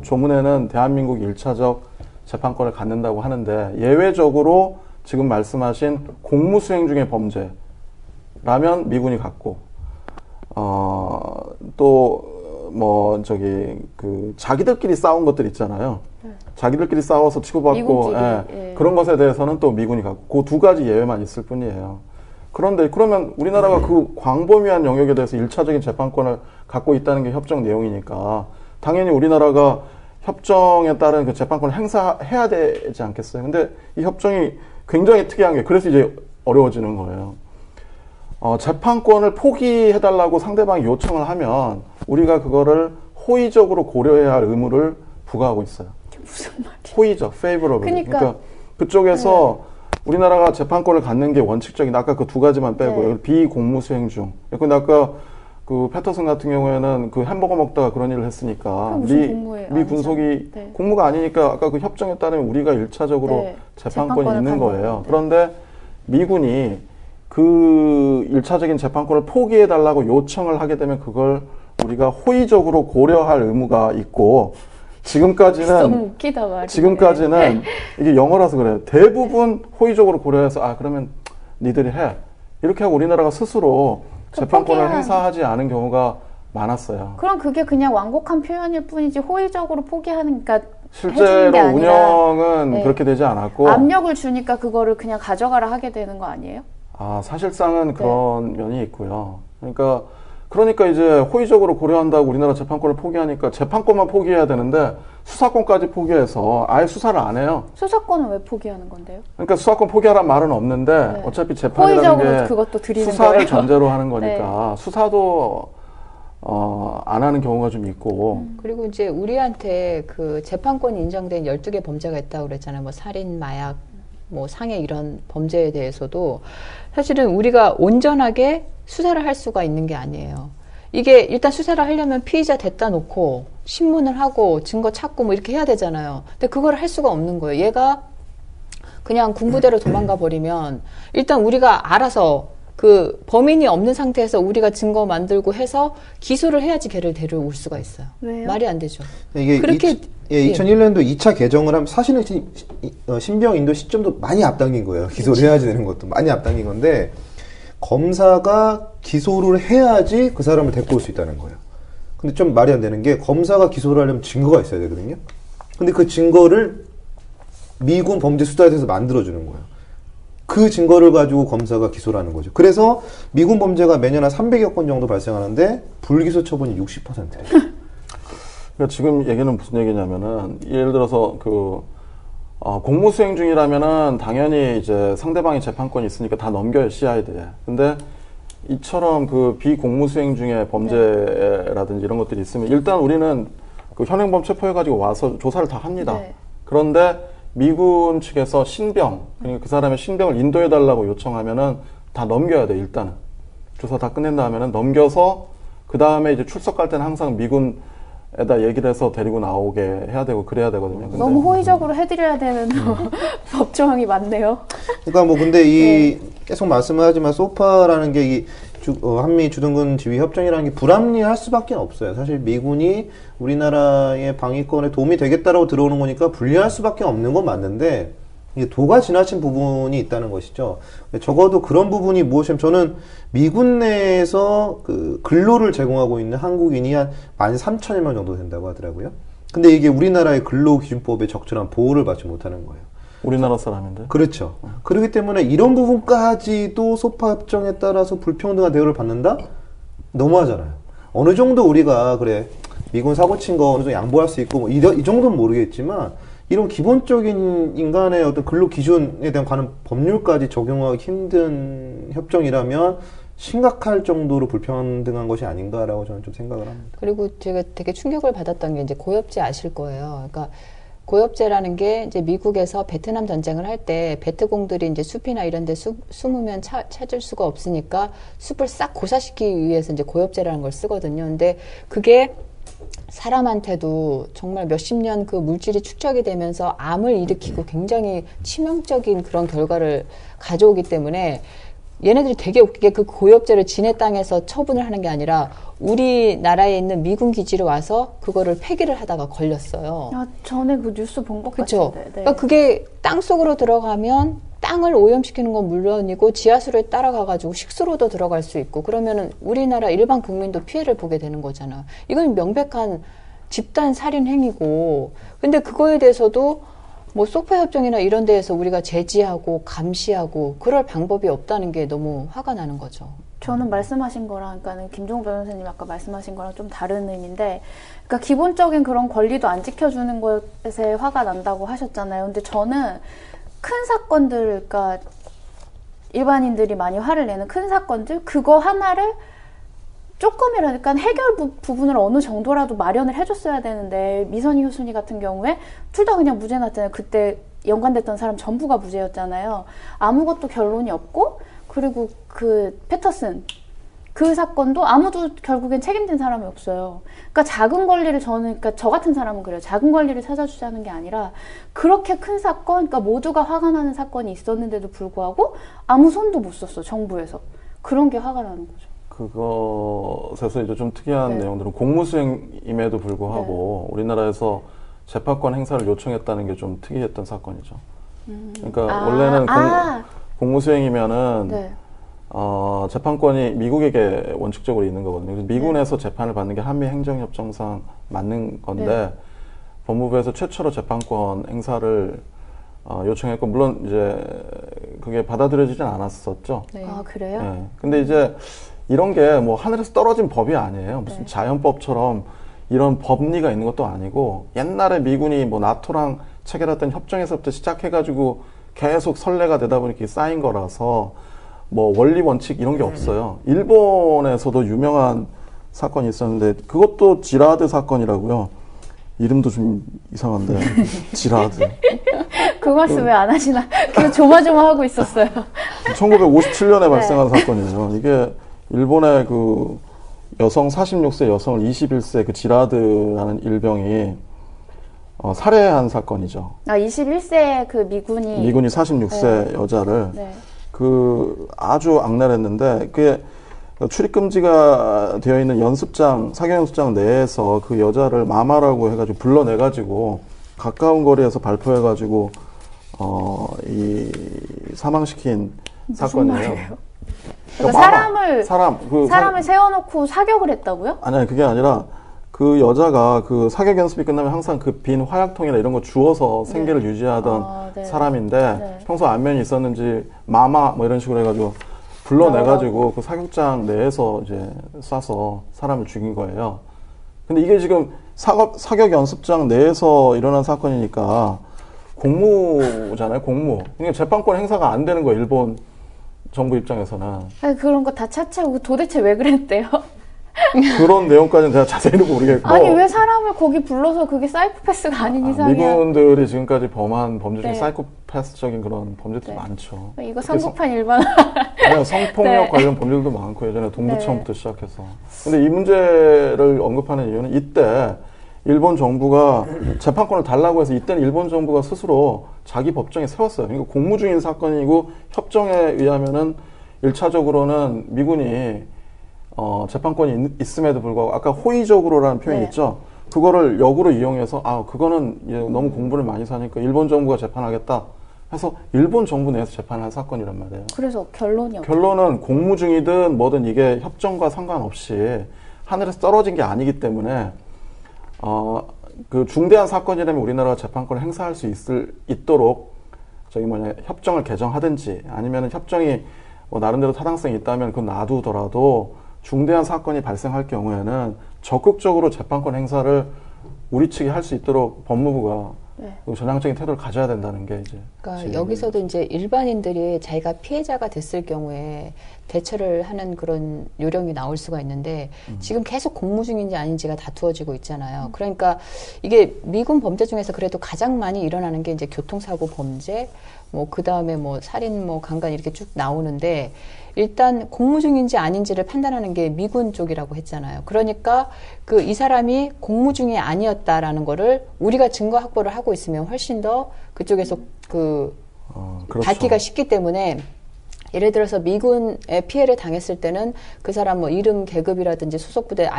조문에는 대한민국이 1차적 재판권을 갖는다고 하는데 예외적으로 지금 말씀하신 공무수행 중의 범죄라면 미군이 갖고 또 뭐 저기 그 자기들끼리 싸운 것들 있잖아요. 자기들끼리 싸워서 치고받고 그런 것에 대해서는 또 미군이 갖고 그 두 가지 예외만 있을 뿐이에요. 그런데 그러면 우리나라가 그 광범위한 영역에 대해서 1차적인 재판권을 갖고 있다는 게 협정 내용이니까 당연히 우리나라가 협정에 따른 그 재판권을 행사해야 되지 않겠어요? 근데 이 협정이 굉장히 특이한 게 그래서 이제 어려워지는 거예요. 재판권을 포기해달라고 상대방이 요청을 하면 우리가 그거를 호의적으로 고려해야 할 의무를 부과하고 있어요. 무슨 말이야? 호의적, favorable. 그러니까 그쪽에서 우리나라가 재판권을 갖는 게 원칙적인 아까 그 두 가지만 빼고 비공무수행 중. 근데 아까 그 패터슨 같은 경우에는 그 햄버거 먹다가 그런 일을 했으니까 미 군속이 공무가 아니니까 아까 그 협정에 따르면 우리가 1차적으로 재판권이 있는 거예요. 그런데 미군이 그 1차적인 재판권을 포기해달라고 요청을 하게 되면 그걸 우리가 호의적으로 고려할 의무가 있고 지금까지는 너무 웃기다 말이네. 지금까지는 이게 영어라서 그래요. 대부분 호의적으로 고려해서 아 그러면 니들이 해 이렇게 하고 우리나라가 스스로 재판권을 행사하지 않은 경우가 많았어요. 그럼 그게 그냥 완곡한 표현일 뿐이지 호의적으로 포기하는 그러니까 실제로 운영은 그렇게 되지 않았고 압력을 주니까 그거를 그냥 가져가라 하게 되는 거 아니에요? 아 사실상은 그런 면이 있고요. 그러니까 이제 호의적으로 고려한다고 우리나라 재판권을 포기하니까 재판권만 포기해야 되는데 수사권까지 포기해서 아예 수사를 안 해요. 수사권은 왜 포기하는 건데요? 그러니까 수사권 포기하란 말은 없는데 어차피 재판이라는 게 그것도 드리는 수사를 거예요. 전제로 하는 거니까 수사도 안 하는 경우가 좀 있고 그리고 이제 우리한테 그 재판권이 인정된 12개 범죄가 있다고 그랬잖아요. 뭐 살인, 마약, 뭐 상해 이런 범죄에 대해서도 사실은 우리가 온전하게 수사를 할 수가 있는 게 아니에요. 이게 일단 수사를 하려면 피의자 됐다 놓고 신문을 하고 증거 찾고 뭐 이렇게 해야 되잖아요. 근데 그걸 할 수가 없는 거예요. 얘가 그냥 군부대로 도망가 버리면 일단 우리가 알아서 그 범인이 없는 상태에서 우리가 증거 만들고 해서 기소를 해야지 걔를 데려올 수가 있어요. 왜요? 말이 안 되죠. 이게 그렇게 2001년도 2차 개정을 하면 사실은 신병 인도 시점도 많이 앞당긴 거예요. 기소를 해야지 되는 것도 많이 앞당긴 건데 검사가 기소를 해야지 그 사람을 데리고 올 수 있다는 거예요. 근데 좀 말이 안 되는 게 검사가 기소를 하려면 증거가 있어야 되거든요. 근데 그 증거를 미군 범죄수사대에서 만들어주는 거예요. 그 증거를 가지고 검사가 기소를 하는 거죠. 그래서 미군 범죄가 매년 한 300여 건 정도 발생하는데 불기소 처분이 60%예요. 그러니까 지금 얘기는 무슨 얘기냐면은 예를 들어서 공무수행 중이라면은 당연히 이제 상대방이 재판권이 있으니까 다 넘겨요 CID에. 근데 이처럼 그 비공무수행 중에 범죄라든지 이런 것들이 있으면 일단 우리는 그 현행범 체포해가지고 와서 조사를 다 합니다. 그런데 미군 측에서 신병, 그러니까 그 사람의 신병을 인도해달라고 요청하면은 다 넘겨야 돼, 일단은. 조사 다 끝낸 다음에는 넘겨서, 그 다음에 이제 출석 갈 때는 항상 미군에다 얘기를 해서 데리고 나오게 해야 되고, 그래야 되거든요. 근데 너무 호의적으로 해드려야 되는 법조항이 많네요. 그러니까 뭐 근데 이 계속 말씀을 하지만 소파라는 게 이 한미 주둔군 지휘 협정이라는 게 불합리할 수밖에 없어요. 사실 미군이 우리나라의 방위권에 도움이 되겠다라고 들어오는 거니까 불리할 수밖에 없는 건 맞는데 이게 도가 지나친 부분이 있다는 것이죠. 적어도 그런 부분이 무엇이냐면 저는 미군 내에서 그 근로를 제공하고 있는 한국인이 한 13,000명 정도 된다고 하더라고요. 근데 이게 우리나라의 근로기준법에 적절한 보호를 받지 못하는 거예요. 우리나라 사람인데. 그렇죠. 그렇기 때문에 이런 부분까지도 소파 협정에 따라서 불평등한 대우를 받는다? 너무하잖아요. 어느 정도 우리가 그래 미군 사고 친 거 어느 정도 양보할 수 있고 뭐 이 정도는 모르겠지만 이런 기본적인 인간의 어떤 근로 기준에 대한 관한 법률까지 적용하기 힘든 협정이라면 심각할 정도로 불평등한 것이 아닌가라고 저는 좀 생각을 합니다. 그리고 제가 되게 충격을 받았던 게 이제 고엽제 아실 거예요. 그러니까 고엽제라는 게 이제 미국에서 베트남 전쟁을 할 때 베트공들이 이제 숲이나 이런 데 숨으면 찾을 수가 없으니까 숲을 싹 고사시키기 위해서 이제 고엽제라는 걸 쓰거든요. 근데 그게 사람한테도 정말 몇십 년 그 물질이 축적이 되면서 암을 일으키고 굉장히 치명적인 그런 결과를 가져오기 때문에 얘네들이 되게 웃기게 그 고엽제를 지네 땅에서 처분을 하는 게 아니라 우리나라에 있는 미군 기지로 와서 그거를 폐기를 하다가 걸렸어요. 아, 전에 그 뉴스 본 것 그렇죠. 같은데. 네. 그러니까 그게 땅 속으로 들어가면 땅을 오염시키는 건 물론이고 지하수를 따라가가지고 식수로도 들어갈 수 있고 그러면은 우리나라 일반 국민도 피해를 보게 되는 거잖아. 이건 명백한 집단 살인 행위고 근데 그거에 대해서도 뭐 소파 협정이나 이런 데에서 우리가 제지하고 감시하고 그럴 방법이 없다는 게 너무 화가 나는 거죠. 저는 말씀하신 거랑, 그러니까 김종우 변호사님 아까 말씀하신 거랑 좀 다른 의미인데, 그러니까 기본적인 그런 권리도 안 지켜주는 것에 화가 난다고 하셨잖아요. 근데 저는 큰 사건들, 그러니까 일반인들이 많이 화를 내는 큰 사건들, 그거 하나를 조금이라도, 그러니까 해결 부분을 어느 정도라도 마련을 해줬어야 되는데, 미선희 효순이 같은 경우에 둘 다 그냥 무죄 났잖아요. 그때 연관됐던 사람 전부가 무죄였잖아요. 아무것도 결론이 없고, 그리고 그 패터슨 그 사건도 아무도 결국엔 책임진 사람이 없어요. 그러니까 작은 권리를 그러니까 저 같은 사람은 그래요. 작은 권리를 찾아주자는 게 아니라 그렇게 큰 사건, 그러니까 모두가 화가 나는 사건이 있었는데도 불구하고 아무 손도 못 썼어, 정부에서. 그런 게 화가 나는 거죠. 그것에서 이제 좀 특이한 네. 내용들은 공무수행임에도 불구하고 우리나라에서 재판권 행사를 요청했다는 게 좀 특이했던 사건이죠. 그러니까 원래는 공무수행이면은 네. 재판권이 미국에게 원칙적으로 있는 거거든요. 그래서 미군에서 재판을 받는 게 한미 행정협정상 맞는 건데 네. 법무부에서 최초로 재판권 행사를 요청했고 물론 이제 그게 받아들여지진 않았었죠. 네. 아, 그래요? 네. 근데 이제 이런 게 뭐 하늘에서 떨어진 법이 아니에요. 무슨 네. 자연법처럼 이런 법리가 있는 것도 아니고 옛날에 미군이 뭐 나토랑 체결했던 협정에서부터 시작해가지고 계속 선례가 되다 보니까 쌓인 거라서 뭐 원리 원칙 이런 게 없어요. 일본에서도 유명한 사건이 있었는데 그것도 지라드 사건이라고요. 이름도 좀 이상한데 지라드. 그 말씀 왜 안 하시나? 그냥 조마조마하고 있었어요. 1957년에 발생한 사건이에요. 이게 일본의 그 여성 46세 여성을 21세 그 지라드라는 일병이 살해한 사건이죠. 아, 21세 그 미군이 46세 여자를 네. 그 아주 악랄했는데 그게 출입금지가 되어 있는 연습장, 사격 연습장 내에서 그 여자를 마마라고 해가지고 불러내가지고 가까운 거리에서 발포해가지고 사망시킨 사건이에요. 그러니까 사람을 사람을 세워놓고 사격을 했다고요? 아니 그게 아니라 그 여자가 그 사격 연습이 끝나면 항상 그 빈 화약통이나 이런 거 주워서 생계를 유지하던 네. 사람인데 네. 평소 안면이 있었는지 마마 뭐 이런 식으로 해가지고 불러내가지고 그 사격장 내에서 이제 쏴서 사람을 죽인 거예요. 근데 이게 지금 사격 연습장 내에서 일어난 사건이니까 공무잖아요, 공무. 그러니까 재판권 행사가 안 되는 거예요, 일본 정부 입장에서는. 아니, 그런 거 다 차치하고 도대체 왜 그랬대요? 그런 내용까지는 제가 자세히는 모르겠고. 아니 왜 사람을 거기 불러서 그게 사이코패스가 아닌 이상이야. 미군들이 지금까지 범한 범죄 중에 네. 사이코패스적인 그런 범죄들이 네. 많죠. 이거 선거판 일반. 성폭력 네. 관련 범죄들도 많고 예전에 동부청부터 시작해서. 근데 이 문제를 언급하는 이유는 이때 일본 정부가 재판권을 달라고 해서 이때는 일본 정부가 스스로 자기 법정에 세웠어요. 그러니까 공무 중인 사건이고 협정에 의하면은 1차적으로는 미군이 재판권이 있음에도 불구하고 아까 호의적으로라는 표현이 네. 있죠. 그거를 역으로 이용해서 그거는 너무 공부를 많이 사니까 일본 정부가 재판하겠다 해서 일본 정부 내에서 재판한 사건이란 말이에요. 그래서 결론이 없죠. 결론은 공무 중이든 뭐든 이게 협정과 상관없이 하늘에서 떨어진 게 아니기 때문에 그 중대한 사건이라면 우리나라가 재판권을 행사할 수 있도록 협정을 개정하든지 아니면 협정이 뭐 나름대로 타당성이 있다면 그건 놔두더라도 중대한 사건이 발생할 경우에는 적극적으로 재판권 행사를 우리 측이 할 수 있도록 법무부가 네. 전향적인 태도를 가져야 된다는 게 이제. 그러니까 여기서도 이제 일반인들이 자기가 피해자가 됐을 경우에 대처를 하는 그런 요령이 나올 수가 있는데 지금 계속 공무 중인지 아닌지가 다투어지고 있잖아요. 그러니까 이게 미군 범죄 중에서 그래도 가장 많이 일어나는 게 이제 교통사고 범죄, 뭐 그 다음에 뭐 살인, 뭐 강간 이렇게 쭉 나오는데 일단 공무 중인지 아닌지를 판단하는 게 미군 쪽이라고 했잖아요. 그러니까 이 사람이 공무 중이 아니었다라는 거를 우리가 증거 확보를 하고 있으면 훨씬 더 그쪽에서 그렇죠. 받기가 쉽기 때문에 예를 들어서 미군에 피해를 당했을 때는 그 사람 뭐 이름, 계급이라든지 소속 부대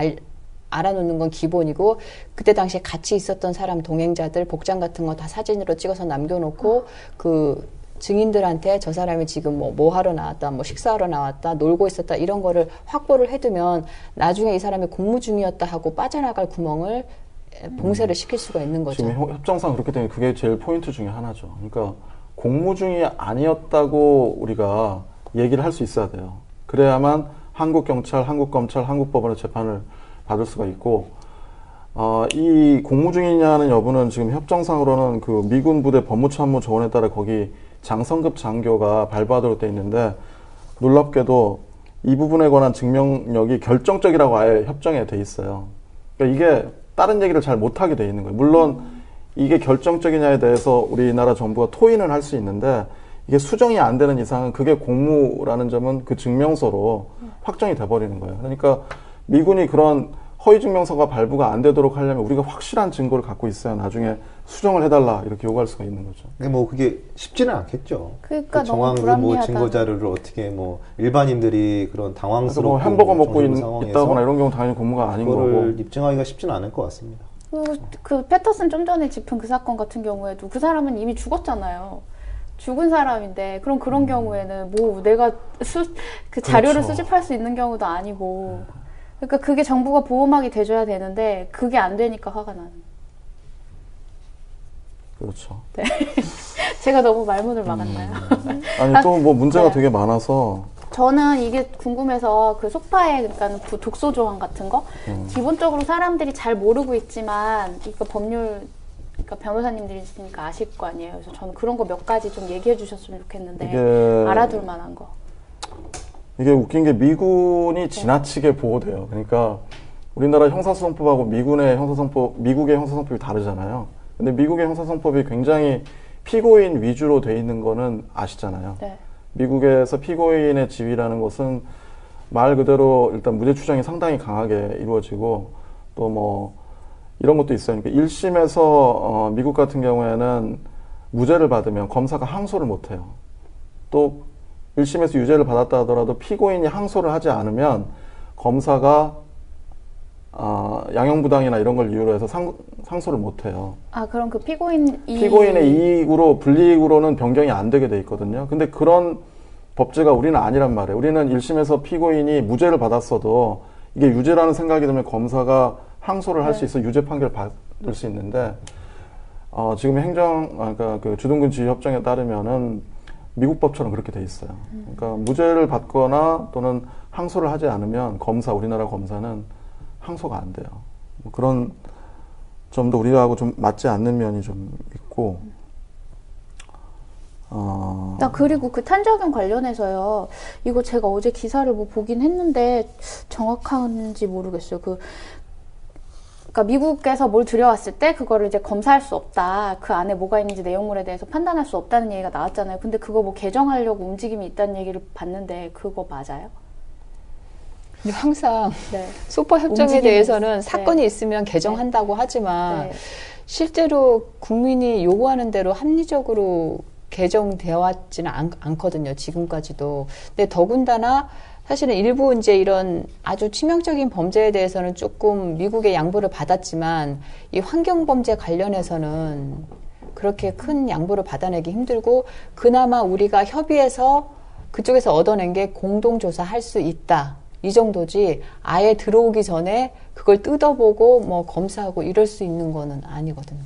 알아놓는 건 기본이고 그때 당시에 같이 있었던 사람 동행자들 복장 같은 거 다 사진으로 찍어서 남겨놓고 그 증인들한테 저 사람이 지금 뭐 하러 나왔다, 뭐 식사하러 나왔다, 놀고 있었다 이런 거를 확보를 해두면 나중에 이 사람이 공무 중이었다 하고 빠져나갈 구멍을 봉쇄를 시킬 수가 있는 거죠. 지금 협정상 그렇기 때문에 그게 제일 포인트 중에 하나죠. 그러니까 공무 중이 아니었다고 우리가 얘기를 할 수 있어야 돼요. 그래야만 한국 경찰, 한국 검찰, 한국 법원의 재판을 받을 수가 있고, 이 공무 중이냐는 여부는 지금 협정상으로는 그 미군 부대 법무참모 조언에 따라 거기 장성급 장교가 발부하도록 돼 있는데 놀랍게도 이 부분에 관한 증명력이 결정적이라고 아예 협정에 돼 있어요. 그러니까 이게 다른 얘기를 잘 못하게 돼 있는 거예요. 물론 이게 결정적이냐에 대해서 우리나라 정부가 토의는 할 수 있는데 이게 수정이 안 되는 이상은 그게 공무라는 점은 그 증명서로 확정이 돼버리는 거예요. 그러니까 미군이 그런 허위증명서가 발부가 안 되도록 하려면 우리가 확실한 증거를 갖고 있어야 나중에 수정을 해달라 이렇게 요구할 수가 있는 거죠. 뭐 그게 쉽지는 않겠죠. 그러니까 그 너무 정황 불합리하다. 증거 자료를 어떻게 일반인들이 그런 당황스럽고 뭐 햄버거 먹고 상황에서 있다거나 이런 경우 당연히 공무가 아닌 거고. 그거를 입증하기가 쉽지는 않을 것 같습니다. 그 패터슨 좀 전에 짚은 그 사건 같은 경우에도 그 사람은 이미 죽었잖아요. 죽은 사람인데 그런 경우에는 뭐 내가 그 자료를 그렇죠. 수집할 수 있는 경우도 아니고 그러니까 그게 정부가 보호막이 돼줘야 되는데 그게 안 되니까 화가 나는. 그렇죠. 네. 제가 너무 말문을 막았나요? 아니 또 뭐 문제가 네. 되게 많아서 저는 이게 궁금해서 그 속파에 그러니까 독소 조항 같은 거 기본적으로 사람들이 잘 모르고 있지만 이거 법률 그러니까 변호사님들이 있으니까 아실 거 아니에요. 그래서 저는 그런 거 몇 가지 좀 얘기해 주셨으면 좋겠는데 이게 알아둘 만한 거. 이게 웃긴 게 미군이 지나치게 보호돼요. 그러니까 우리나라 형사소송법하고 미국의 형사소송법이 다르잖아요. 근데 미국의 형사소송법이 굉장히 피고인 위주로 돼 있는 거는 아시잖아요. 네. 미국에서 피고인의 지위라는 것은 말 그대로 일단 무죄 추정이 상당히 강하게 이루어지고 또 뭐 이런 것도 있어요. 그러니까 1심에서 미국 같은 경우에는 무죄를 받으면 검사가 항소를 못 해요. 또 1심에서 유죄를 받았다 하더라도 피고인이 항소를 하지 않으면 검사가 양형부당이나 이런 걸 이유로 해서 상소를 못 해요. 그럼 그 피고인의 이익으로 불이익으로는 변경이 안 되게 돼 있거든요. 근데 그런 법제가 우리는 아니란 말이에요. 우리는 1심에서 피고인이 무죄를 받았어도 이게 유죄라는 생각이 들면 검사가 항소를 할 수 있어 유죄 판결 받을 수 있는데 지금 그러니까 그 주둔군 지휘 협정에 따르면은 미국 법처럼 그렇게 돼 있어요. 그러니까 무죄를 받거나 또는 항소를 하지 않으면 우리나라 검사는 항소가 안 돼요. 뭐 그런 점도 우리하고 좀 맞지 않는 면이 좀 있고, 그리고 그 탄저균 관련해서요. 이거 제가 어제 기사를 뭐 보긴 했는데 정확한지 모르겠어요. 그러니까 미국에서 뭘 들여왔을 때 그거를 이제 검사할 수 없다. 그 안에 뭐가 있는지 내용물에 대해서 판단할 수 없다는 얘기가 나왔잖아요. 근데 그거 뭐 개정하려고 움직임이 있다는 얘기를 봤는데 그거 맞아요? 근데 항상 네. 소파 협정에 움직임이 대해서는 있- 사건이 네. 있으면 개정한다고 하지만 네. 실제로 국민이 요구하는 대로 합리적으로 개정되어 왔지는 않거든요. 지금까지도. 근데 더군다나 사실은 일부 이제 이런 아주 치명적인 범죄에 대해서는 조금 미국의 양보를 받았지만 이 환경 범죄 관련해서는 그렇게 큰 양보를 받아내기 힘들고 그나마 우리가 협의해서 그쪽에서 얻어낸 게 공동조사 할 수 있다. 이 정도지 아예 들어오기 전에 그걸 뜯어보고 뭐 검사하고 이럴 수 있는 거는 아니거든요.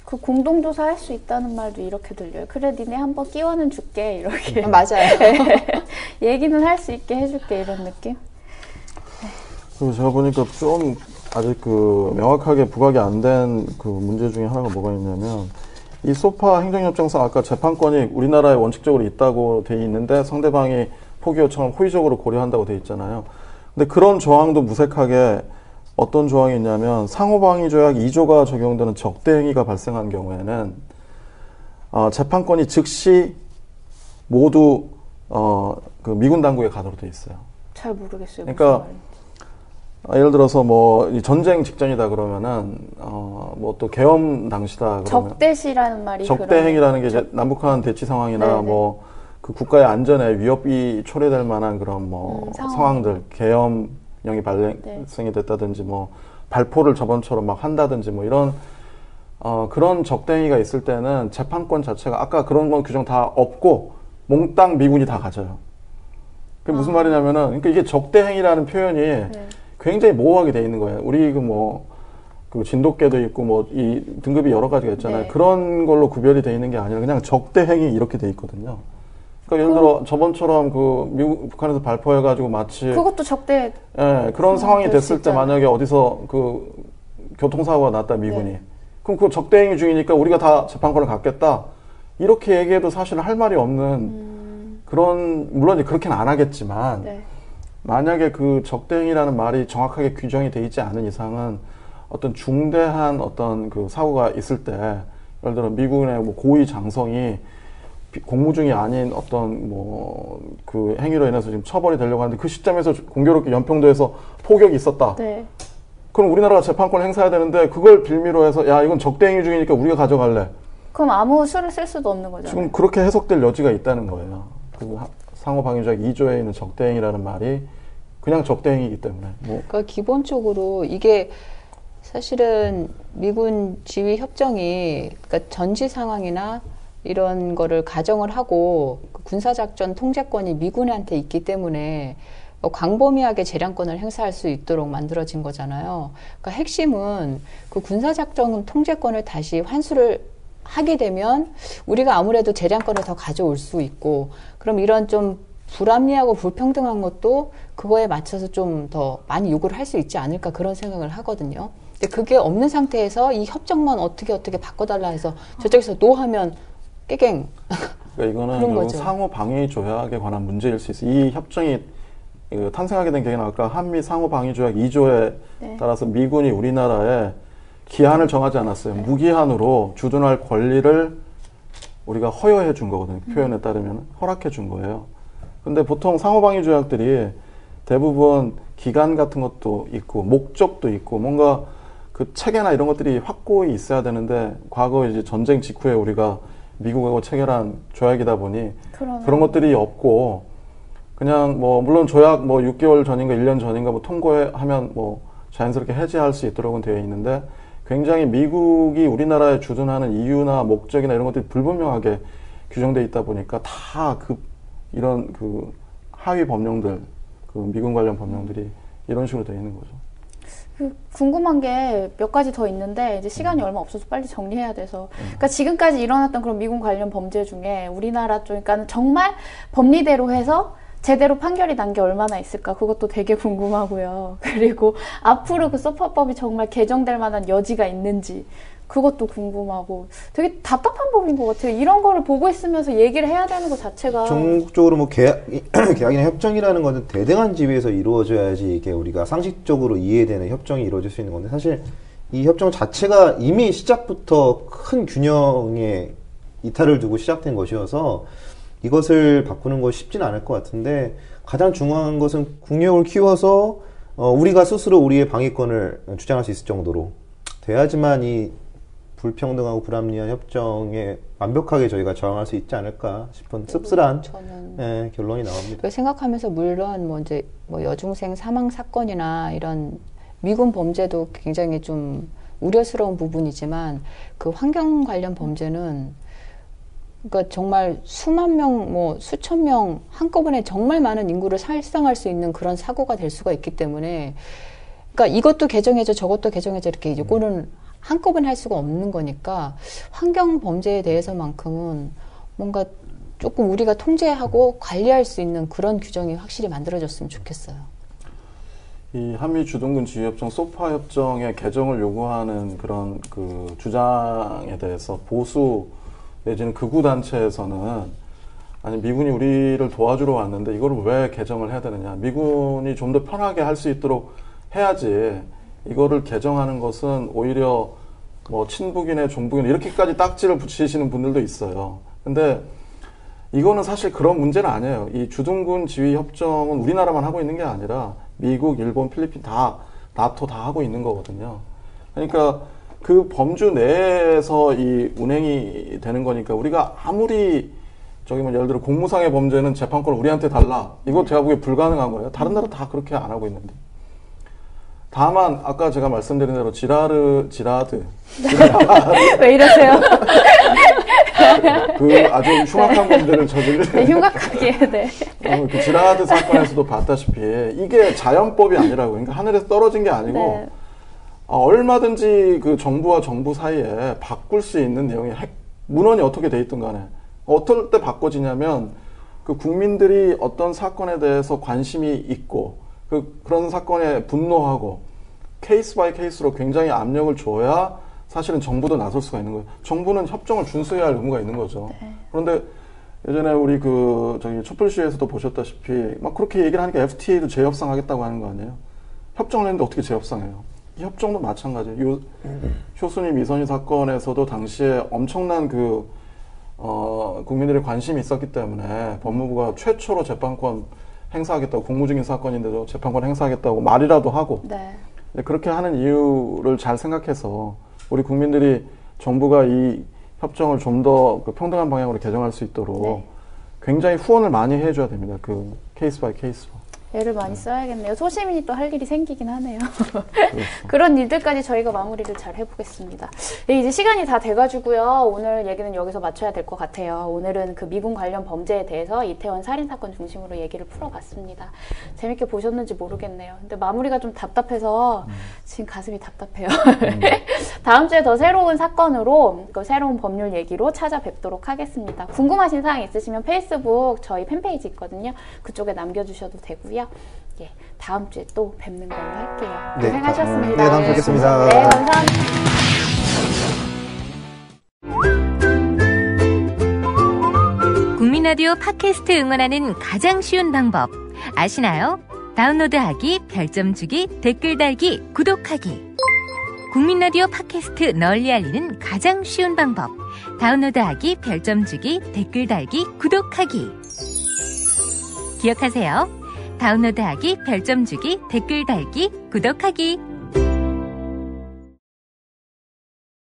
그 공동조사 할 수 있다는 말도 이렇게 들려요. 그래, 니네 한번 끼워는 줄게. 이렇게. 맞아요. 얘기는 할 수 있게 해줄게. 이런 느낌? 그리고 제가 보니까 좀 아직 그 명확하게 부각이 안 된 그 문제 중에 하나가 뭐가 있냐면 이 소파 행정협정상 아까 재판권이 우리나라에 원칙적으로 있다고 돼 있는데 상대방이 포기 요청을 호의적으로 고려한다고 돼 있잖아요. 근데 그런 조항도 무색하게 어떤 조항이 있냐면 상호방위조약 2조가 적용되는 적대행위가 발생한 경우에는 재판권이 즉시 모두 그 미군 당국에 가도록 돼 있어요. 잘 모르겠어요. 그러니까 예를 들어서 뭐 전쟁 직전이다 그러면은 뭐 또 계엄 당시다 그러면 적대시라는 말이 적대행위라는 게 이제 남북한 대치 상황이나 네네. 뭐 그 국가의 안전에 위협이 초래될 만한 그런 뭐 상황들 계엄령이 발생이 됐다든지 뭐 발포를 저번처럼 막 한다든지 뭐 이런 그런 적대행위가 있을 때는 재판권 자체가 아까 그런 건 규정 다 없고 몽땅 미군이 다 가져요. 그게 무슨 말이냐면은 그러니까 이게 적대행위라는 표현이 굉장히 모호하게 돼 있는 거예요. 우리 그 진돗개도 있고 뭐 이 등급이 여러 가지가 있잖아요. 네. 그런 걸로 구별이 돼 있는 게 아니라 그냥 적대행위 이렇게 돼 있거든요. 그러니까 예를 들어 저번처럼 그 미국 북한에서 발포해가지고 마치 그것도 적대. 예, 그런 상황이 될 수 됐을 때 있잖아요. 만약에 어디서 그 교통사고가 났다 미군이 그럼 그 적대행위 중이니까 우리가 다 재판권을 갖겠다 이렇게 얘기해도 사실 할 말이 없는 그런 물론 이제 그렇게는 안 하겠지만 네. 만약에 그 적대행위라는 말이 정확하게 규정이 돼 있지 않은 이상은 어떤 중대한 어떤 그 사고가 있을 때 예를 들어 미군의 뭐 고위 장성이 공무 중이 아닌 어떤 뭐 그 행위로 인해서 지금 처벌이 되려고 하는데 그 시점에서 공교롭게 연평도에서 폭격이 있었다. 네. 그럼 우리나라가 재판권을 행사해야 되는데 그걸 빌미로 해서 야 이건 적대행위 중이니까 우리가 가져갈래. 그럼 아무 수를 쓸 수도 없는 거잖아요. 지금 그렇게 해석될 여지가 있다는 거예요. 그 상호방위조약 2조에 있는 적대행위라는 말이 그냥 적대행위이기 때문에. 뭐 그러니까 기본적으로 이게 사실은 미군 지휘 협정이 그러니까 전시 상황이나 이런 거를 가정을 하고 그 군사작전 통제권이 미군한테 있기 때문에 광범위하게 재량권을 행사할 수 있도록 만들어진 거잖아요. 그러니까 핵심은 그 군사작전 통제권을 다시 환수를 하게 되면 우리가 아무래도 재량권을 더 가져올 수 있고 그럼 이런 좀 불합리하고 불평등한 것도 그거에 맞춰서 좀 더 많이 요구를 할 수 있지 않을까 그런 생각을 하거든요. 근데 그게 없는 상태에서 이 협정만 어떻게 바꿔달라 해서 저쪽에서 노 하면 깨갱. 그러니까 이거는 그런 결국 거죠. 상호방위 조약에 관한 문제일 수 있어요. 이 협정이 탄생하게 된 계기는 아까 한미 상호방위조약 2조에 따라서 미군이 우리나라에 기한을 정하지 않았어요. 무기한으로 주둔할 권리를 우리가 허여해 준 거거든요. 표현에 따르면 허락해 준 거예요. 근데 보통 상호방위 조약들이 대부분 기간 같은 것도 있고 목적도 있고 뭔가 그 체계나 이런 것들이 확고히 있어야 되는데 과거 이제 전쟁 직후에 우리가 미국하고 체결한 조약이다 보니 그런 것들이 없고 그냥 뭐 물론 조약 뭐 6개월 전인가 1년 전인가 뭐 통고하면 뭐 자연스럽게 해지할 수 있도록은 되어 있는데 굉장히 미국이 우리나라에 주둔하는 이유나 목적이나 이런 것들이 불분명하게 규정돼 있다 보니까 다 이런 그 하위 법령들 그 미군 관련 법령들이 이런 식으로 되어 있는 거죠. 궁금한 게 몇 가지 더 있는데 이제 시간이 얼마 없어서 빨리 정리해야 돼서 그러니까 지금까지 일어났던 그런 미군 관련 범죄 중에 우리나라 쪽 그러니까 정말 법리대로 해서 제대로 판결이 난 게 얼마나 있을까 그것도 되게 궁금하고요. 그리고 앞으로 그 소파법이 정말 개정될 만한 여지가 있는지 그것도 궁금하고 되게 답답한 법인 것 같아요. 이런 거를 보고 있으면서 얘기를 해야 되는 것 자체가 전국적으로 뭐 계약이나 협정이라는 것은 대등한 지위에서 이루어져야지 이게 우리가 상식적으로 이해되는 협정이 이루어질 수 있는 건데 사실 이 협정 자체가 이미 시작부터 큰 균형에 이탈을 두고 시작된 것이어서 이것을 바꾸는 것이 쉽지는 않을 것 같은데 가장 중요한 것은 국력을 키워서 우리가 스스로 우리의 방위권을 주장할 수 있을 정도로 돼야지만 이 불평등하고 불합리한 협정에 완벽하게 저희가 저항할 수 있지 않을까 싶은 씁쓸한 저는 결론이 나옵니다. 생각하면서 물론 뭐 이제 뭐 여중생 사망 사건이나 이런 미군 범죄도 굉장히 좀 우려스러운 부분이지만 그 환경 관련 범죄는 그러니까 정말 수만 명, 뭐 수천 명 한꺼번에 정말 많은 인구를 살상할 수 있는 그런 사고가 될 수가 있기 때문에 그러니까 이것도 개정해줘 저것도 개정해줘 이렇게 이거는 한꺼번에 할 수가 없는 거니까 환경 범죄에 대해서만큼은 뭔가 조금 우리가 통제하고 관리할 수 있는 그런 규정이 확실히 만들어졌으면 좋겠어요. 이 한미 주둔군 지휘협정 소파 협정의 개정을 요구하는 그런 그 주장에 대해서 보수 내지는 극우 단체에서는 아니 미군이 우리를 도와주러 왔는데 이걸 왜 개정을 해야 되느냐, 미군이 좀 더 편하게 할 수 있도록 해야지 이거를 개정하는 것은 오히려 뭐 친북이네 종북이네 이렇게까지 딱지를 붙이시는 분들도 있어요. 근데 이거는 사실 그런 문제는 아니에요. 이 주둔군 지휘 협정은 우리나라만 하고 있는 게 아니라 미국, 일본, 필리핀 다 나토 다 하고 있는 거거든요. 그러니까 그 범주 내에서 이 운행이 되는 거니까 우리가 아무리 저기 뭐 예를 들어 공무상의 범죄는 재판권을 우리한테 달라 이거 제가 보기에 불가능한 거예요. 다른 나라 다 그렇게 안 하고 있는데. 다만 아까 제가 말씀드린 대로 지라드 왜 이러세요? 그 아주 흉악한 범죄를 저지른 네, 흉악하게 네. 그 지라드 사건에서도 봤다시피 이게 자연법이 아니라고, 그러니까 하늘에서 떨어진 게 아니고 네. 얼마든지 그 정부와 정부 사이에 바꿀 수 있는 내용이 문헌이 어떻게 돼 있든 간에 어떨 때 바꿔지냐면 그 국민들이 어떤 사건에 대해서 관심이 있고 그런 사건에 분노하고 케이스 바이 케이스로 굉장히 압력을 줘야 사실은 정부도 나설 수가 있는 거예요. 정부는 협정을 준수해야 할 의무가 있는 거죠. 네. 그런데 예전에 우리 저기 촛불시위에서도 보셨다시피 막 그렇게 얘기를 하니까 FTA도 재협상하겠다고 하는 거 아니에요? 협정을 했는데 어떻게 재협상해요? 이 협정도 마찬가지예요. 효순이 미선희 사건에서도 당시에 엄청난 국민들의 관심이 있었기 때문에 법무부가 최초로 재판권 행사하겠다고, 공무중인 사건인데도 재판권 행사하겠다고 말이라도 하고 네. 그렇게 하는 이유를 잘 생각해서 우리 국민들이 정부가 이 협정을 좀 더 평등한 방향으로 개정할 수 있도록 네. 굉장히 후원을 많이 해줘야 됩니다. 그 케이스 바이 케이스로. 애를 많이 써야겠네요. 소시민이 또 할 일이 생기긴 하네요. 그런 일들까지 저희가 마무리를 잘 해보겠습니다. 네, 이제 시간이 다 돼가지고요. 오늘 얘기는 여기서 마쳐야 될 것 같아요. 오늘은 그 미군 관련 범죄에 대해서 이태원 살인사건 중심으로 얘기를 풀어봤습니다. 재밌게 보셨는지 모르겠네요. 근데 마무리가 좀 답답해서 지금 가슴이 답답해요. 다음 주에 더 새로운 사건으로 그 새로운 법률 얘기로 찾아뵙도록 하겠습니다. 궁금하신 사항 있으시면 페이스북 저희 팬페이지 있거든요. 그쪽에 남겨주셔도 되고요. 예, 다음 주에 또 뵙는 걸로 할게요. 네, 고생하셨습니다. 네, 다음 뵙겠습니다. 네, 감사합니다. 국민라디오 팟캐스트 응원하는 가장 쉬운 방법 아시나요? 다운로드하기, 별점 주기, 댓글 달기, 구독하기. 국민라디오 팟캐스트 널리 알리는 가장 쉬운 방법. 다운로드하기, 별점 주기, 댓글 달기, 구독하기. 기억하세요. 다운로드하기, 별점 주기, 댓글 달기, 구독하기.